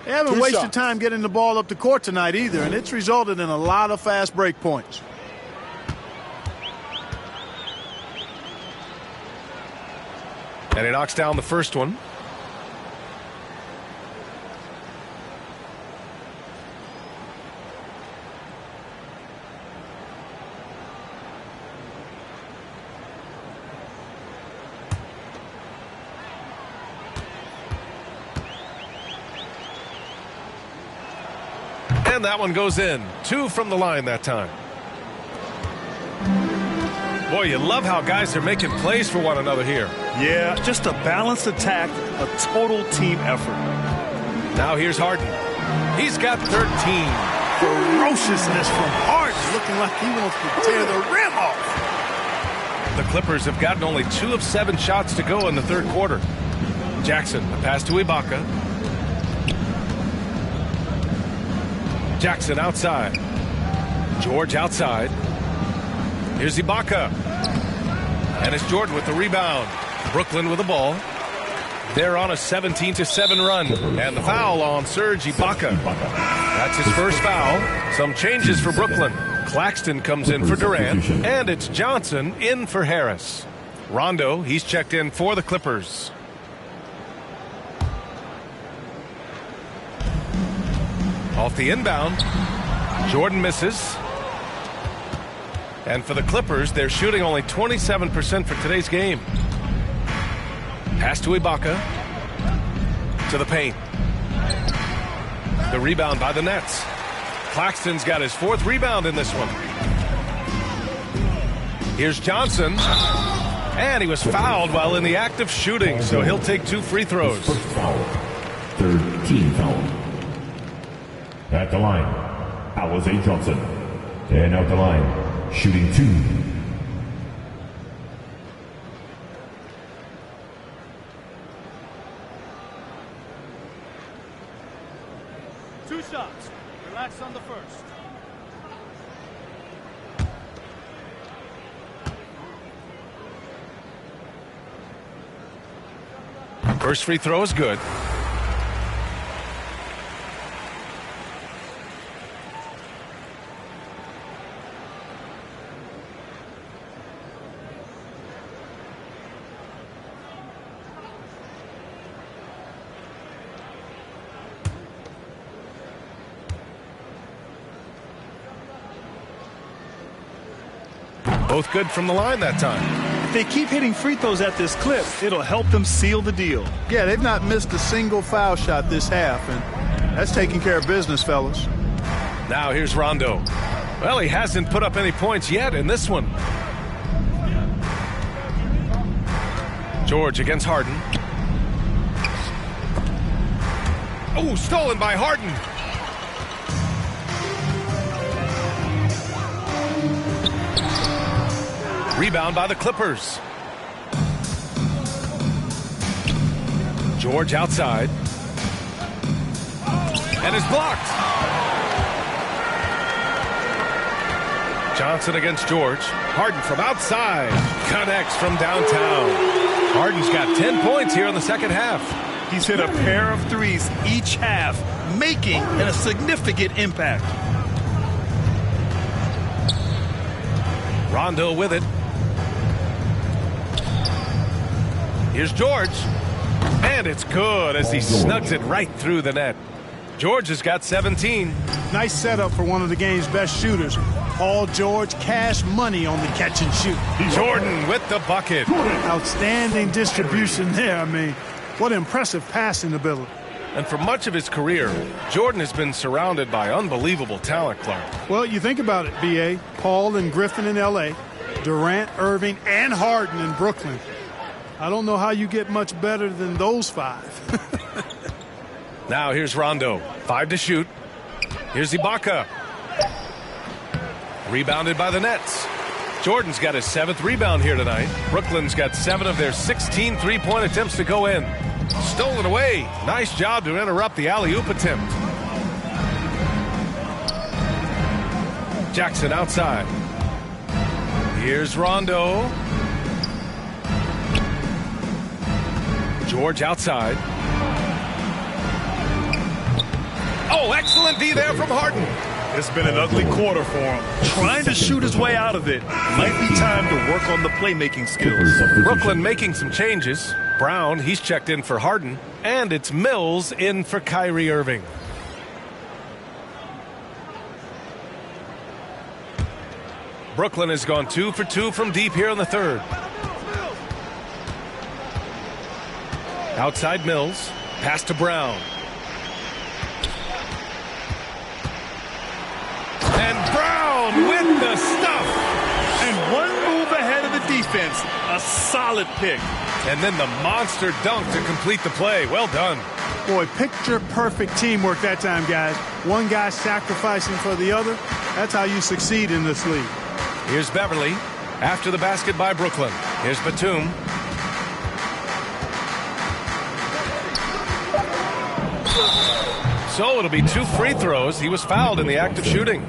They haven't wasted time getting the ball up the court tonight either, and it's resulted in a lot of fast break points. And he knocks down the first one. And that one goes in. 2 from the line that time. Boy, you love how guys are making plays for one another here. Yeah, just a balanced attack, a total team effort. Now here's Harden. He's got 13. Ferociousness from Harden, looking like he wants to tear the rim off. The Clippers have gotten only 2 of 7 shots to go in the third quarter. Jackson, a pass to Ibaka. Jackson outside. George outside. Here's Ibaka. And it's Jordan with the rebound. Brooklyn with the ball. They're on a 17-7 run. And the foul on Serge Ibaka. That's his first foul. Some changes for Brooklyn. Claxton comes in for Durant. And it's Johnson in for Harris. Rondo, he's checked in for the Clippers. Off the inbound. Jordan misses. And for the Clippers, they're shooting only 27% for today's game. Pass to Ibaka. To the paint. The rebound by the Nets. Claxton's got his 4th rebound in this one. Here's Johnson. And he was fouled while in the act of shooting, so he'll take 2 free throws. First foul. 3rd team foul. At the line, Alize Johnson. And out the line. Shooting 2. Two shots. Relax on the first. First free throw is good. Both good from the line that time. If they keep hitting free throws at this clip, it'll help them seal the deal. Yeah, they've not missed a single foul shot this half, and that's taking care of business, fellas. Now here's Rondo. Well, he hasn't put up any points yet in this one. George against Harden. Oh, stolen by Harden. Rebound by the Clippers. George outside. And is blocked. Johnson against George. Harden from outside. Connects from downtown. Harden's got 10 points here in the second half. He's hit a pair of threes each half, making a significant impact. Rondo with it. Here's George. And it's good as he snugs it right through the net. George has got 17. Nice setup for one of the game's best shooters. Paul George, cash money on the catch and shoot. Jordan with the bucket. Outstanding distribution there. I mean, what impressive passing ability. And for much of his career, Jordan has been surrounded by unbelievable talent, Clark. Well, you think about it, B.A. Paul and Griffin in L.A., Durant, Irving, and Harden in Brooklyn. I don't know how you get much better than those five. Now here's Rondo. 5 to shoot. Here's Ibaka. Rebounded by the Nets. Jordan's got his 7th rebound here tonight. Brooklyn's got 7 of their 16 three-point attempts to go in. Stolen away. Nice job to interrupt the alley-oop attempt. Jackson outside. Here's Rondo. George outside. Oh, excellent D there from Harden. It's been an ugly quarter for him. Trying to shoot his way out of it. Might be time to work on the playmaking skills. Brooklyn making some changes. Brown, he's checked in for Harden. And it's Mills in for Kyrie Irving. Brooklyn has gone 2 for 2 from deep here in the third. Outside Mills. Pass to Brown. And Brown with the stuff. And one move ahead of the defense. A solid pick. And then the monster dunk to complete the play. Well done. Boy, picture-perfect teamwork that time, guys. One guy sacrificing for the other. That's how you succeed in this league. Here's Beverly. After the basket by Brooklyn. Here's Batum. So it'll be 2 free throws. He was fouled in the act of shooting.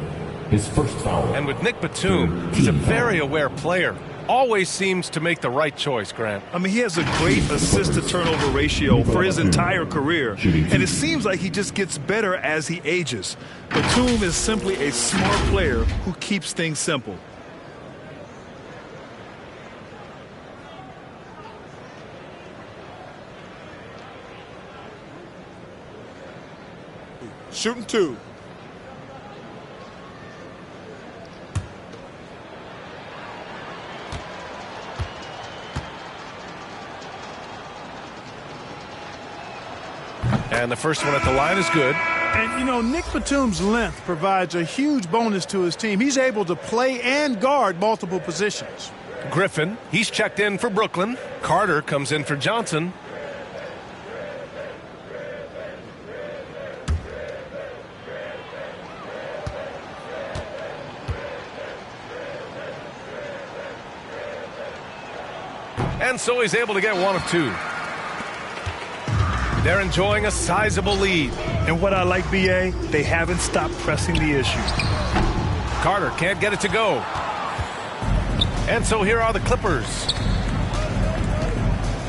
His first foul. And with Nick Batum, he's a very aware player. Always seems to make the right choice, Grant. I mean, he has a great assist-to-turnover ratio for his entire career. And it seems like he just gets better as he ages. Batum is simply a smart player who keeps things simple. Shooting 2. And the first one at the line is good. And, you know, Nick Batum's length provides a huge bonus to his team. He's able to play and guard multiple positions. Griffin, he's checked in for Brooklyn. Carter comes in for Johnson. And so he's able to get 1 of 2. They're enjoying a sizable lead. And what I like, B.A., they haven't stopped pressing the issue. Carter can't get it to go. And so here are the Clippers.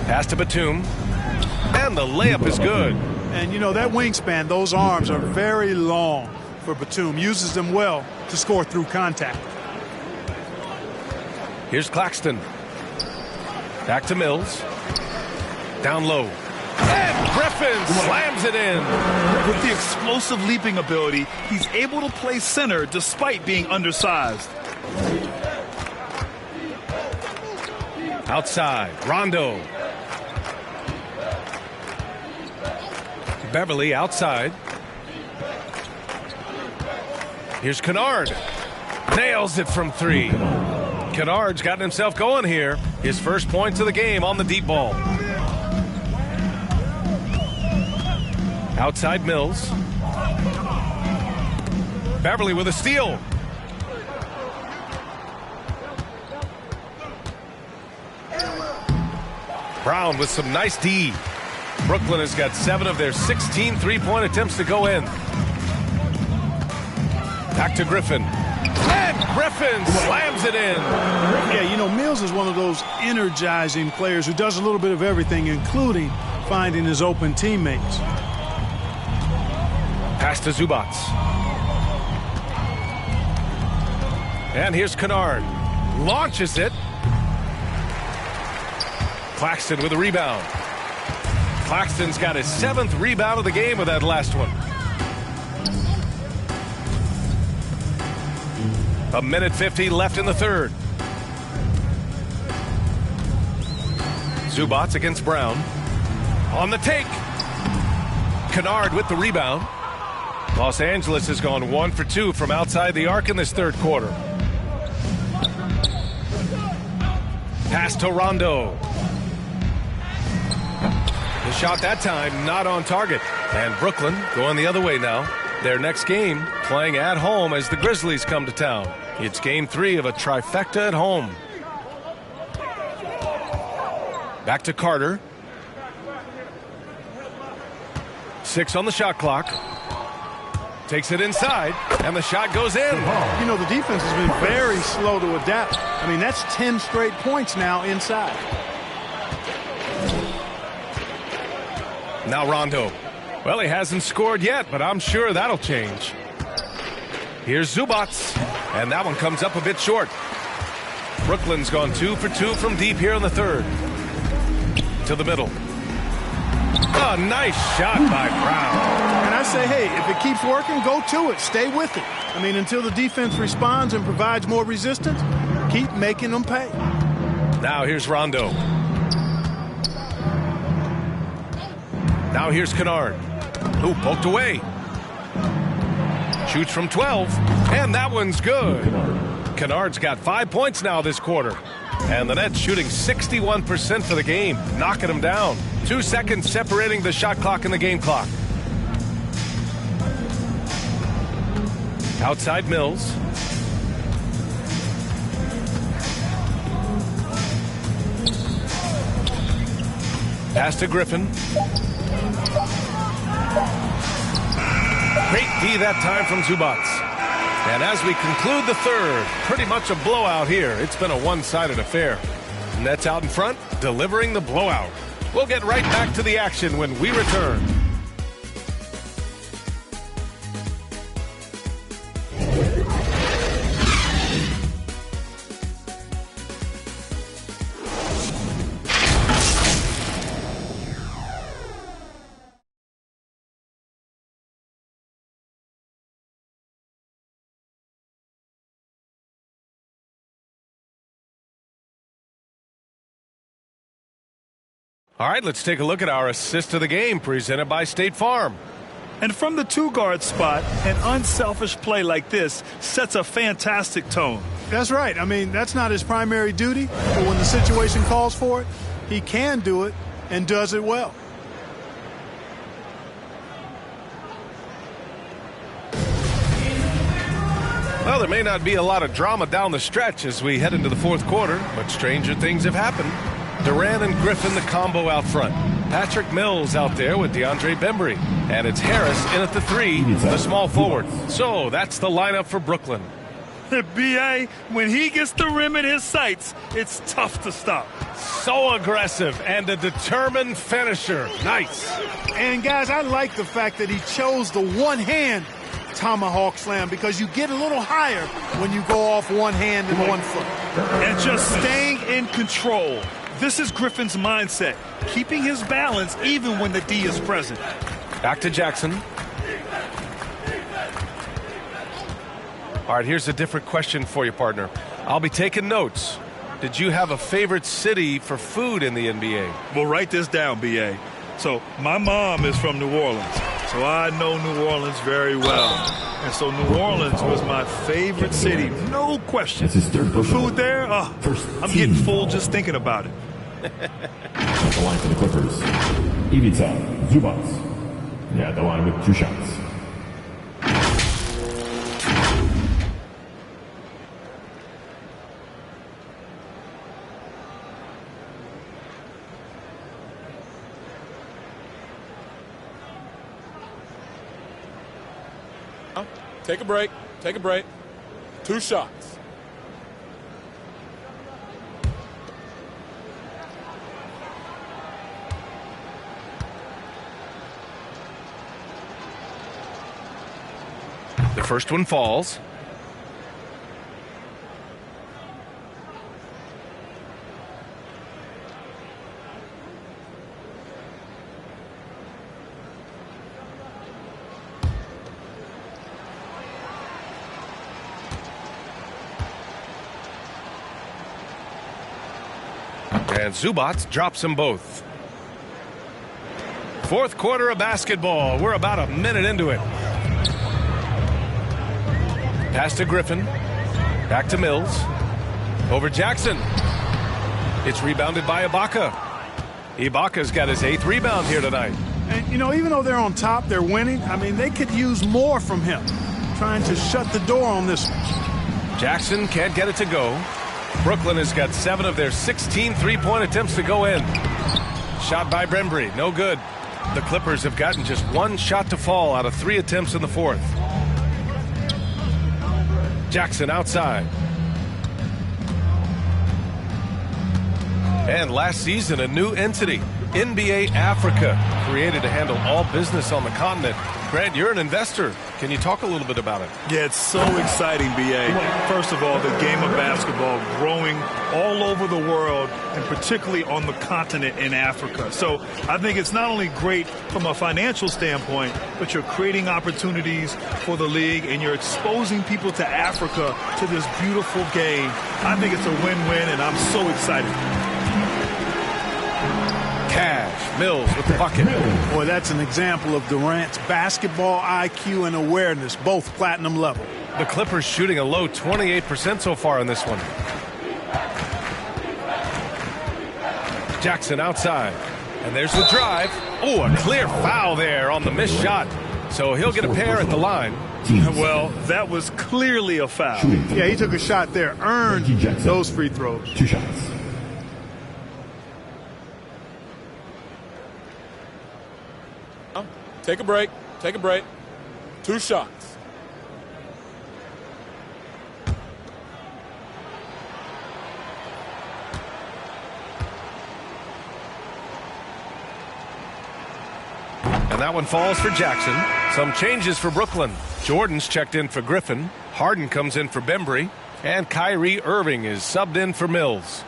Pass to Batum. And the layup is good. And, you know, that wingspan, those arms are very long for Batum. Uses them well to score through contact. Here's Claxton. Back to Mills. Down low. And Griffin slams it in. With the explosive leaping ability, he's able to play center despite being undersized. Outside, Rondo. Beverly outside. Here's Kennard. Nails it from 3. Kennard's gotten himself going here. His first points of the game on the deep ball. Outside Mills. Beverly with a steal. Brown with some nice D. Brooklyn has got 7 of their 16 three-point attempts to go in. Back to Griffin. And Griffin slams it in. Yeah, you know, Mills is one of those energizing players who does a little bit of everything, including finding his open teammates. Pass to Zubac. And here's Kennard. Launches it. Claxton with a rebound. Claxton's got his 7th rebound of the game with that last one. A minute 50 left in the third. Zubac against Brown. On the take. Kennard with the rebound. Los Angeles has gone 1 for 2 from outside the arc in this third quarter. Pass to Rondo. The shot that time not on target. And Brooklyn going the other way now. Their next game playing at home as the Grizzlies come to town. It's game 3 of a trifecta at home. Back to Carter. 6 on the shot clock. Takes it inside, and the shot goes in. You know, the defense has been very slow to adapt. I mean, that's 10 straight points now inside. Now Rondo. Well, he hasn't scored yet, but I'm sure that'll change. Here's Zubac, and that one comes up a bit short. Brooklyn's gone 2 for 2 from deep here in the third. To the middle. A nice shot by Brown. And I say, hey, if it keeps working, go to it. Stay with it. I mean, until the defense responds and provides more resistance, keep making them pay. Now here's Rondo. Now here's Kennard, who poked away. Shoots from 12, and that one's good. Kennard's got 5 points now this quarter. And the Nets shooting 61% for the game, knocking them down. 2 seconds separating the shot clock and the game clock. Outside Mills. Pass to Griffin. Great D that time from Zubac. And as we conclude the third, pretty much a blowout here. It's been a one-sided affair. Nets out in front, delivering the blowout. We'll get right back to the action when we return. All right, let's take a look at our assist of the game presented by State Farm. And from the 2-guard spot, an unselfish play like this sets a fantastic tone. That's right. I mean, that's not his primary duty, but when the situation calls for it, he can do it and does it well. Well, there may not be a lot of drama down the stretch as we head into the fourth quarter, but stranger things have happened. Durant and Griffin, the combo out front. Patrick Mills out there with DeAndre Bembry. And it's Harris in at the 3, the small forward. So that's the lineup for Brooklyn. B.A., when he gets the rim in his sights, it's tough to stop. So aggressive and a determined finisher. Nice. And, guys, I like the fact that he chose the one-hand tomahawk slam because you get a little higher when you go off one hand and 1 foot. And just staying in control. This is Griffin's mindset, keeping his balance even when the D is present. Back to Jackson. All right, here's a different question for you, partner. I'll be taking notes. Did you have a favorite city for food in the NBA? Well, write this down, B.A. So my mom is from New Orleans, so I know New Orleans very well. And so New Orleans was my favorite city, no question. The food there, I'm getting full just thinking about it. At the line for the Clippers, Ivica Zubac. Yeah, the line with 2 shots. Take a break. Take a break. 2 shots. The first one falls. And Zubac drops them both. Fourth quarter of basketball. We're about a minute into it. Pass to Griffin. Back to Mills. Over Jackson. It's rebounded by Ibaka. Ibaka's got his 8th rebound here tonight. And, you know, even though they're on top, they're winning. I mean, they could use more from him. Trying to shut the door on this one. Jackson can't get it to go. Brooklyn has got 7 of their 16 three-point attempts to go in. Shot by Bembry, no good. The Clippers have gotten just 1 shot to fall out of 3 attempts in the 4th. Jackson outside. And last season, a new entity, NBA Africa, created to handle all business on the continent. Grant, you're an investor. Can you talk a little bit about it? Yeah, it's so exciting, B.A. First of all, the game of basketball growing all over the world, and particularly on the continent in Africa. So I think it's not only great from a financial standpoint, but you're creating opportunities for the league, and you're exposing people to Africa, to this beautiful game. I think it's a win-win, and I'm so excited. Cash, Mills with the bucket. Boy, that's an example of Durant's basketball IQ and awareness, both platinum level. The Clippers shooting a low 28% so far in this one. Jackson outside. And there's the drive. Oh, a clear foul there on the missed shot. So he'll get a pair at the line. Well, that was clearly a foul. Yeah, he took a shot there, earned those free throws. 2 shots. Take a break. Take a break. 2 shots. And that one falls for Jackson. Some changes for Brooklyn. Jordan's checked in for Griffin. Harden comes in for Bembry. And Kyrie Irving is subbed in for Mills.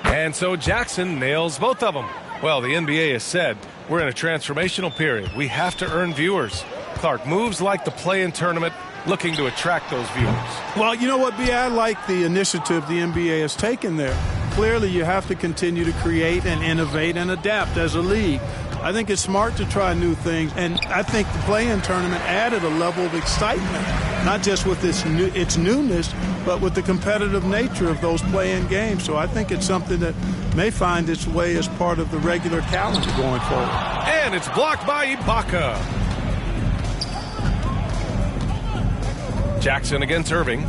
And so Jackson nails both of them. Well, the NBA has said we're in a transformational period. We have to earn viewers. Clark, moves like the play-in tournament looking to attract those viewers. Well, you know what, B? I like the initiative the NBA has taken there. Clearly, you have to continue to create and innovate and adapt as a league. I think it's smart to try new things, and I think the play-in tournament added a level of excitement, not just with its newness, but with the competitive nature of those play-in games. So I think it's something that may find its way as part of the regular calendar going forward. And it's blocked by Ibaka. Jackson against Irving.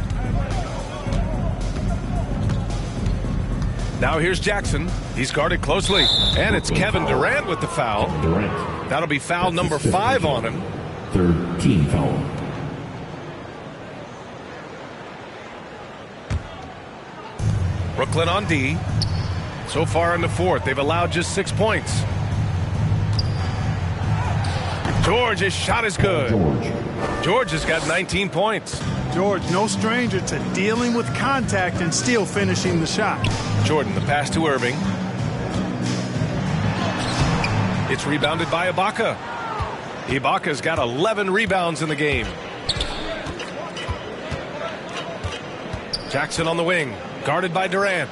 Now here's Jackson. He's guarded closely. And it's Kevin Durant with the foul. That'll be foul number 5 on him. 3rd team foul. Brooklyn on D. So far in the 4th, they've allowed just 6 points. George, his shot is good. George has got 19 points. George, no stranger to dealing with contact and still finishing the shot. Jordan, the pass to Irving. It's rebounded by Ibaka. Ibaka's got 11 rebounds in the game. Jackson on the wing, guarded by Durant.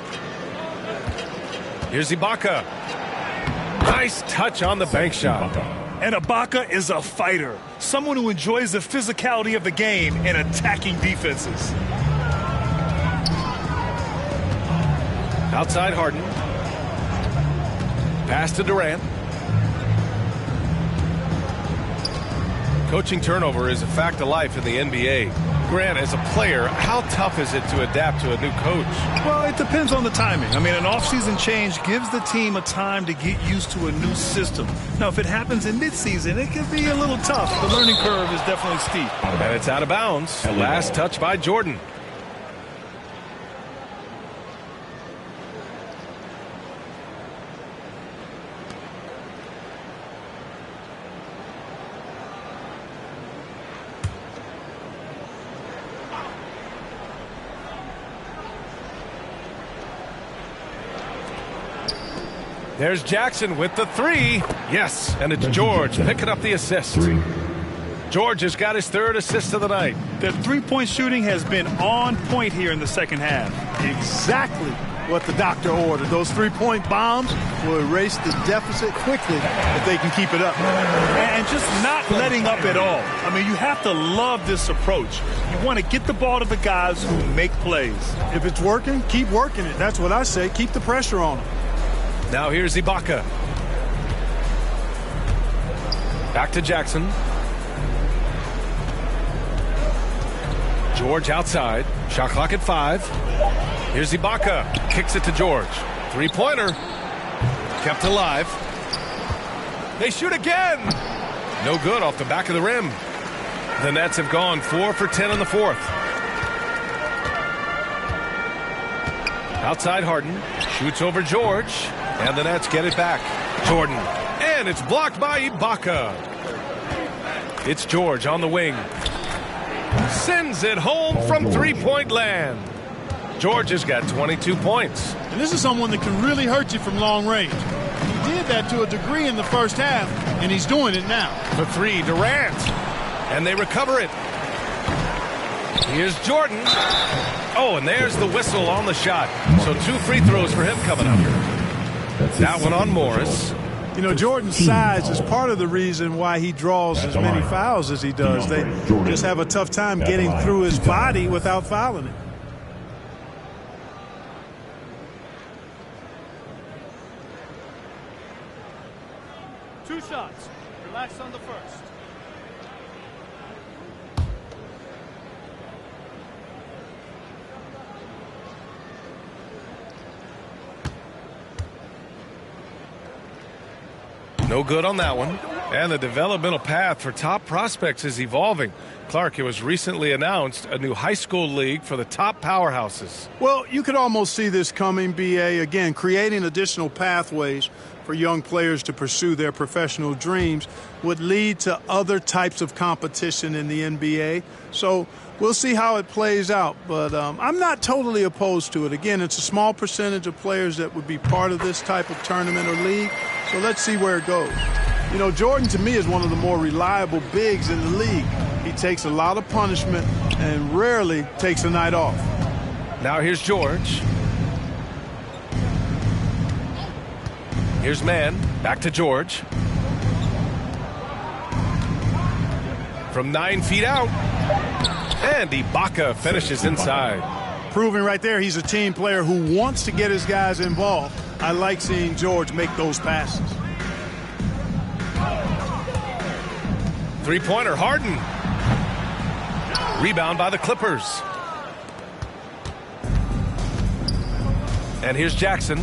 Here's Ibaka. Nice touch on the bank shot. And Ibaka is a fighter, someone who enjoys the physicality of the game and attacking defenses. Outside Harden. Pass to Durant. Coaching turnover is a fact of life in the NBA. Grant, as a player, how tough is it to adapt to a new coach? Well, it depends on the timing. I mean, an offseason change gives the team a time to get used to a new system. Now, if it happens in midseason, it can be a little tough. The learning curve is definitely steep. And it's out of bounds. Last touch by Jordan. There's Jackson with the three. Yes, and it's George picking up the assist. George has got his third assist of the night. The three-point shooting has been on point here in the second half. Exactly what the doctor ordered. Those three-point bombs will erase the deficit quickly if they can keep it up. And just not letting up at all. I mean, you have to love this approach. You want to get the ball to the guys who make plays. If it's working, keep working it. That's what I say. Keep the pressure on them. Now here's Ibaka. Back to Jackson. George outside. Shot clock at 5. Here's Ibaka. Kicks it to George. Three-pointer. Kept alive. They shoot again. No good off the back of the rim. The Nets have gone 4 for 10 in the fourth. Outside Harden. Shoots over George. And the Nets get it back. Jordan. And it's blocked by Ibaka. It's George on the wing. Sends it home from three-point land. George has got 22 points. And this is someone that can really hurt you from long range. He did that to a degree in the first half, and he's doing it now. The three, Durant. And they recover it. Here's Jordan. Oh, and there's the whistle on the shot. So 2 free throws for him coming up. That one on Morris. You know, Jordan's size is part of the reason why he draws as many fouls as he does. They just have a tough time getting through his body without fouling it. Two shots. Relax on the first. No good on that one. And the developmental path for top prospects is evolving. Clark, it was recently announced a new high school league for the top powerhouses. Well, you could almost see this coming, B.A. Again, creating additional pathways for young players to pursue their professional dreams would lead to other types of competition in the NBA. So we'll see how it plays out. But I'm not totally opposed to it. Again, it's a small percentage of players that would be part of this type of tournament or league. So let's see where it goes. You know, Jordan, to me, is one of the more reliable bigs in the league. He takes a lot of punishment and rarely takes a night off. Now here's George. Here's Mann. Back to George. From 9 feet out. And Ibaka finishes inside. Proving right there he's a team player who wants to get his guys involved. I like seeing George make those passes. Three-pointer, Harden. Rebound by the Clippers. And here's Jackson.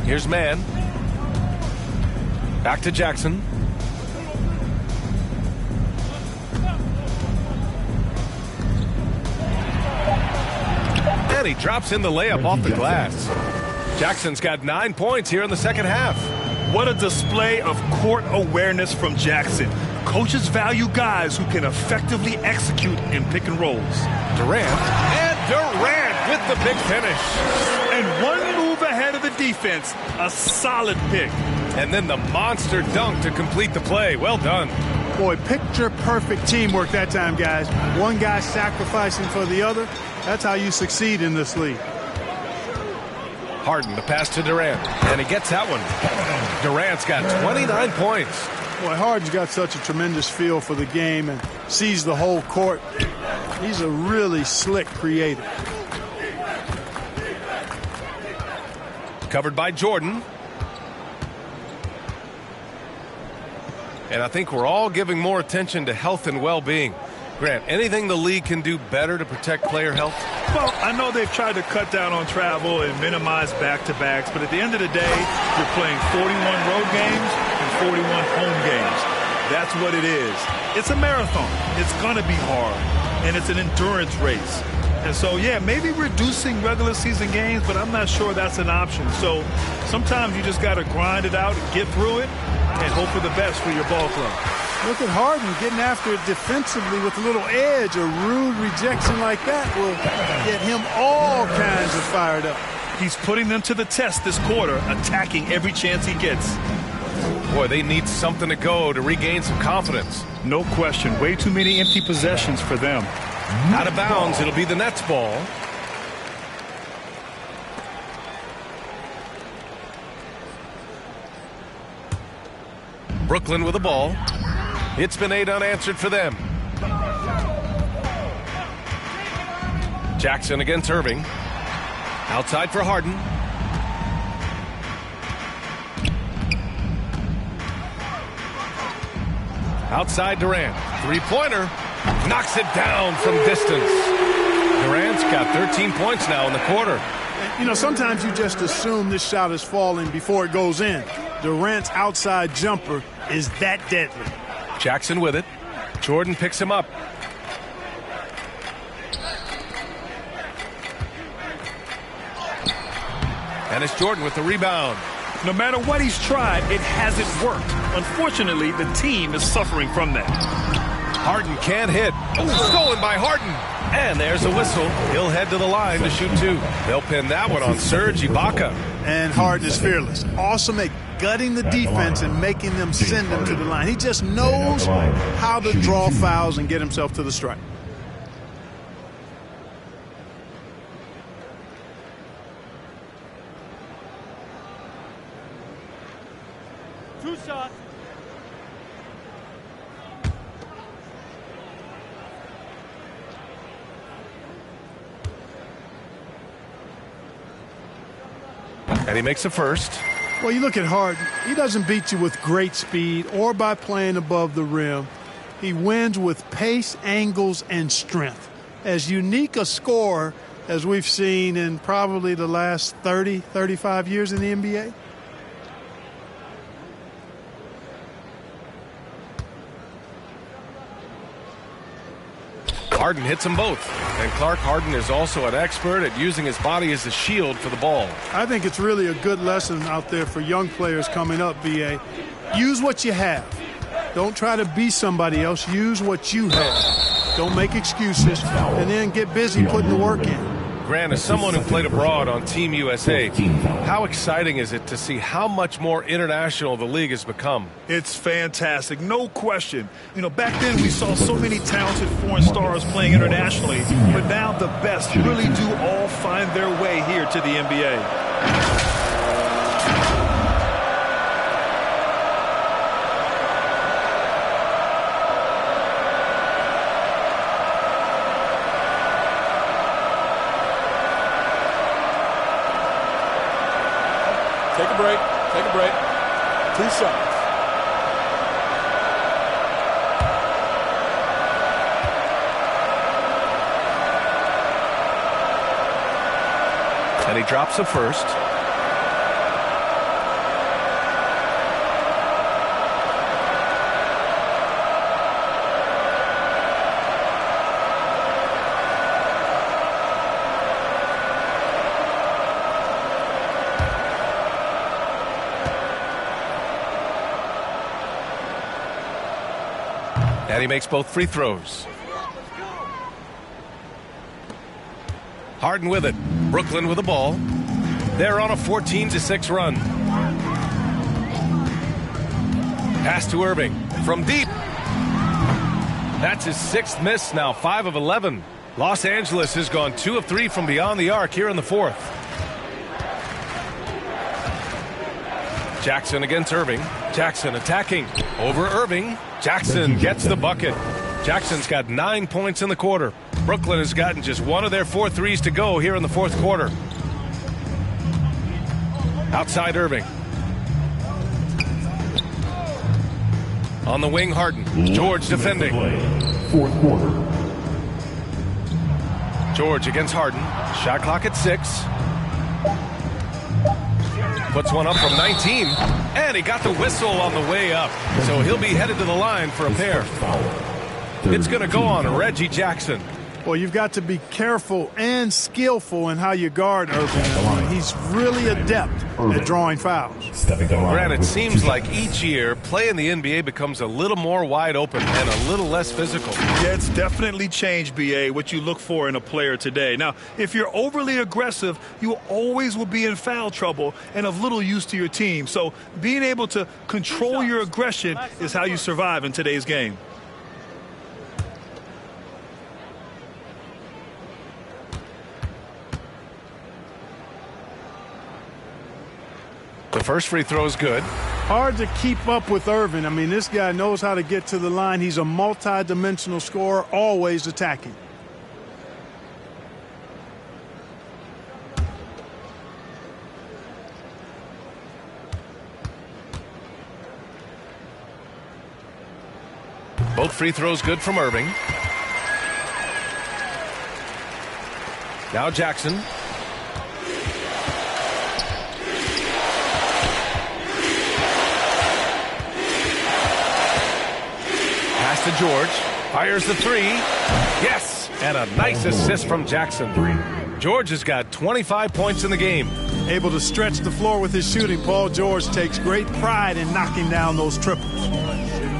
Here's Mann. Back to Jackson. And he drops in the layup off the glass. Jackson's got 9 points here in the second half. What a display of court awareness from Jackson. Coaches value guys who can effectively execute in pick and rolls. Durant with the big finish. And one move ahead of the defense, a solid pick. And then the monster dunk to complete the play. Well done. Boy, picture-perfect teamwork that time, guys. One guy sacrificing for the other. That's how you succeed in this league. Harden, the pass to Durant, and he gets that one. Durant's got 29 points. Boy, Harden's got such a tremendous feel for the game and sees the whole court. He's a really slick creator. Covered by Jordan. And I think we're all giving more attention to health and well-being. Grant, anything the league can do better to protect player health? Well, I know they've tried to cut down on travel and minimize back-to-backs, but at the end of the day, you're playing 41 road games and 41 home games. That's what it is. It's a marathon. It's going to be hard, and it's an endurance race. And so, yeah, maybe reducing regular season games, but I'm not sure that's an option. So sometimes you just got to grind it out and get through it and hope for the best for your ball club. Look at Harden getting after it defensively with a little edge. A rude rejection like that will get him all kinds of fired up. He's putting them to the test this quarter, attacking every chance he gets. Boy, they need something to go to regain some confidence. No question. Way too many empty possessions for them. Out of bounds. It'll be the Nets ball. Brooklyn with the ball. It's been 8 unanswered for them. Jackson against Irving. Outside for Harden. Outside Durant. Three-pointer. Knocks it down from distance. Durant's got 13 points now in the quarter. You know, sometimes you just assume this shot is falling before it goes in. Durant's outside jumper is that deadly. Jackson with it. Jordan picks him up. And it's Jordan with the rebound. No matter what he's tried, it hasn't worked. Unfortunately, the team is suffering from that. Harden can't hit. Oh, stolen by Harden. And there's a whistle. He'll head to the line to shoot 2. They'll pin that one on Serge Ibaka. And Harden is fearless. Awesome at gutting the defense and making them send him to the line. He just knows how to draw fouls and get himself to the strike. Two shots. And he makes the first. Well, you look at Harden. He doesn't beat you with great speed or by playing above the rim. He wins with pace, angles, and strength. As unique a scorer as we've seen in probably the last 30, 35 years in the NBA. Harden hits them both. And Clark, Harden is also an expert at using his body as a shield for the ball. I think it's really a good lesson out there for young players coming up, B.A. Use what you have. Don't try to be somebody else. Use what you have. Don't make excuses. And then get busy putting the work in. Grant, as someone who played abroad on Team USA, how exciting is it to see how much more international the league has become? It's fantastic, no question. You know, back then we saw so many talented foreign stars playing internationally, but now the best really do all find their way here to the NBA. Take a break. Take a break. 2 shots. And he drops the first. And he makes both free throws. Harden with it. Brooklyn with the ball. They're on a 14-6 run. Pass to Irving from deep. That's his 6th miss now, 5 of 11. Los Angeles has gone 2 of 3 from beyond the arc here in the 4th. Jackson against Irving. Jackson attacking over Irving. Jackson gets the bucket. Jackson's got 9 points in the quarter. Brooklyn has gotten just 1 of their 4 threes to go here in the 4th quarter. Outside Irving. On the wing, Harden. George defending. 4th quarter. George against Harden. Shot clock at 6. Puts one up from 19. And he got the whistle on the way up. So he'll be headed to the line for a pair. It's going to go on Reggie Jackson. Well, you've got to be careful and skillful in how you guard Irving. I mean, he's really adept at drawing fouls. Grant, it seems like each year, play in the NBA becomes a little more wide open and a little less physical. Yeah, it's definitely changed, B.A., what you look for in a player today. Now, if you're overly aggressive, you always will be in foul trouble and of little use to your team. So being able to control your aggression is how you survive in today's game. The first free throw is good. Hard to keep up with Irving. I mean, this guy knows how to get to the line. He's a multi-dimensional scorer, always attacking. Both free throws good from Irving. Now Jackson. To George, fires the three. Yes, and a nice assist from Jackson. George has got 25 points in the game. Able to stretch the floor with his shooting. Paul George takes great pride in knocking down those triples.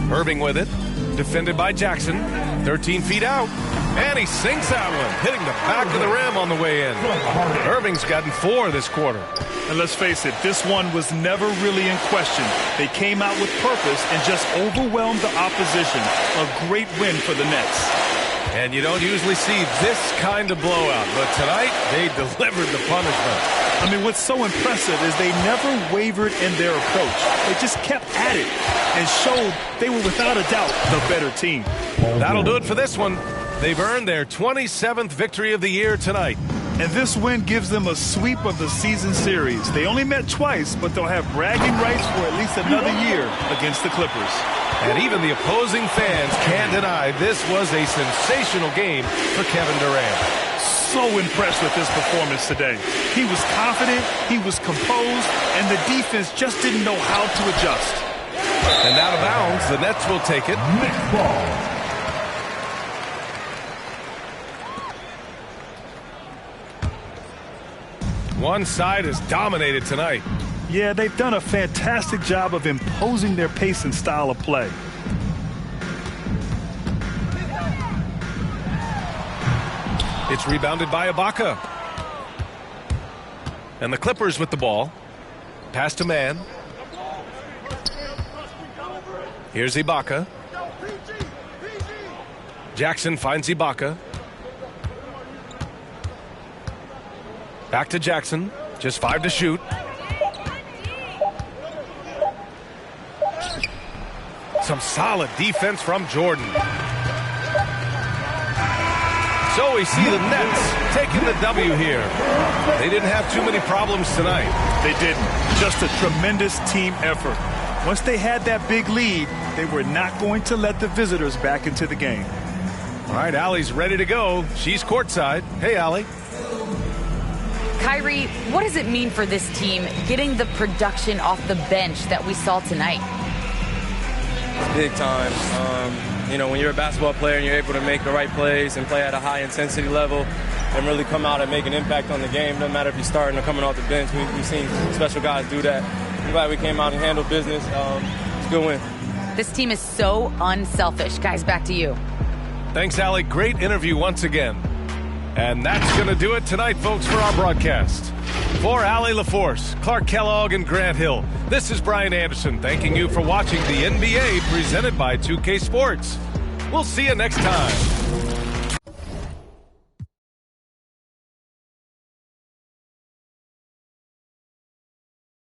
Irving with it, defended by Jackson, 13 feet out, and he sinks that one, hitting the back of the rim on the way in. Irving's gotten 4 this quarter. And let's face it, this one was never really in question. They came out with purpose and just overwhelmed the opposition. A great win for the Nets. And you don't usually see this kind of blowout, but tonight they delivered the punishment. I mean, what's so impressive is they never wavered in their approach. They just kept at it and showed they were without a doubt the better team. That'll do it for this one. They've earned their 27th victory of the year tonight. And this win gives them a sweep of the season series. They only met twice, but they'll have bragging rights for at least another year against the Clippers. And even the opposing fans can't deny this was a sensational game for Kevin Durant. So impressed with his performance today. He was confident, he was composed, and the defense just didn't know how to adjust. And out of bounds, the Nets will take it. Next ball. One side is dominated tonight. Yeah, they've done a fantastic job of imposing their pace and style of play. It's rebounded by Ibaka. And the Clippers with the ball. Pass to man. Here's Ibaka. Jackson finds Ibaka. Back to Jackson. Just 5 to shoot. Some solid defense from Jordan. So we see the Nets taking the W here. They didn't have too many problems tonight. They didn't. Just a tremendous team effort. Once they had that big lead, they were not going to let the visitors back into the game. All right, Allie's ready to go. She's courtside. Hey, Allie. Kyrie, what does it mean for this team getting the production off the bench that we saw tonight? It's big time. You know, when you're a basketball player and you're able to make the right plays and play at a high intensity level and really come out and make an impact on the game, no matter if you're starting or coming off the bench, we've seen special guys do that. I'm glad we came out and handled business. It's a good win. This team is so unselfish. Guys, back to you. Thanks, Allie. Great interview once again. And that's going to do it tonight, folks, for our broadcast. For Allie LaForce, Clark Kellogg, and Grant Hill, this is Brian Anderson thanking you for watching the NBA presented by 2K Sports. We'll see you next time.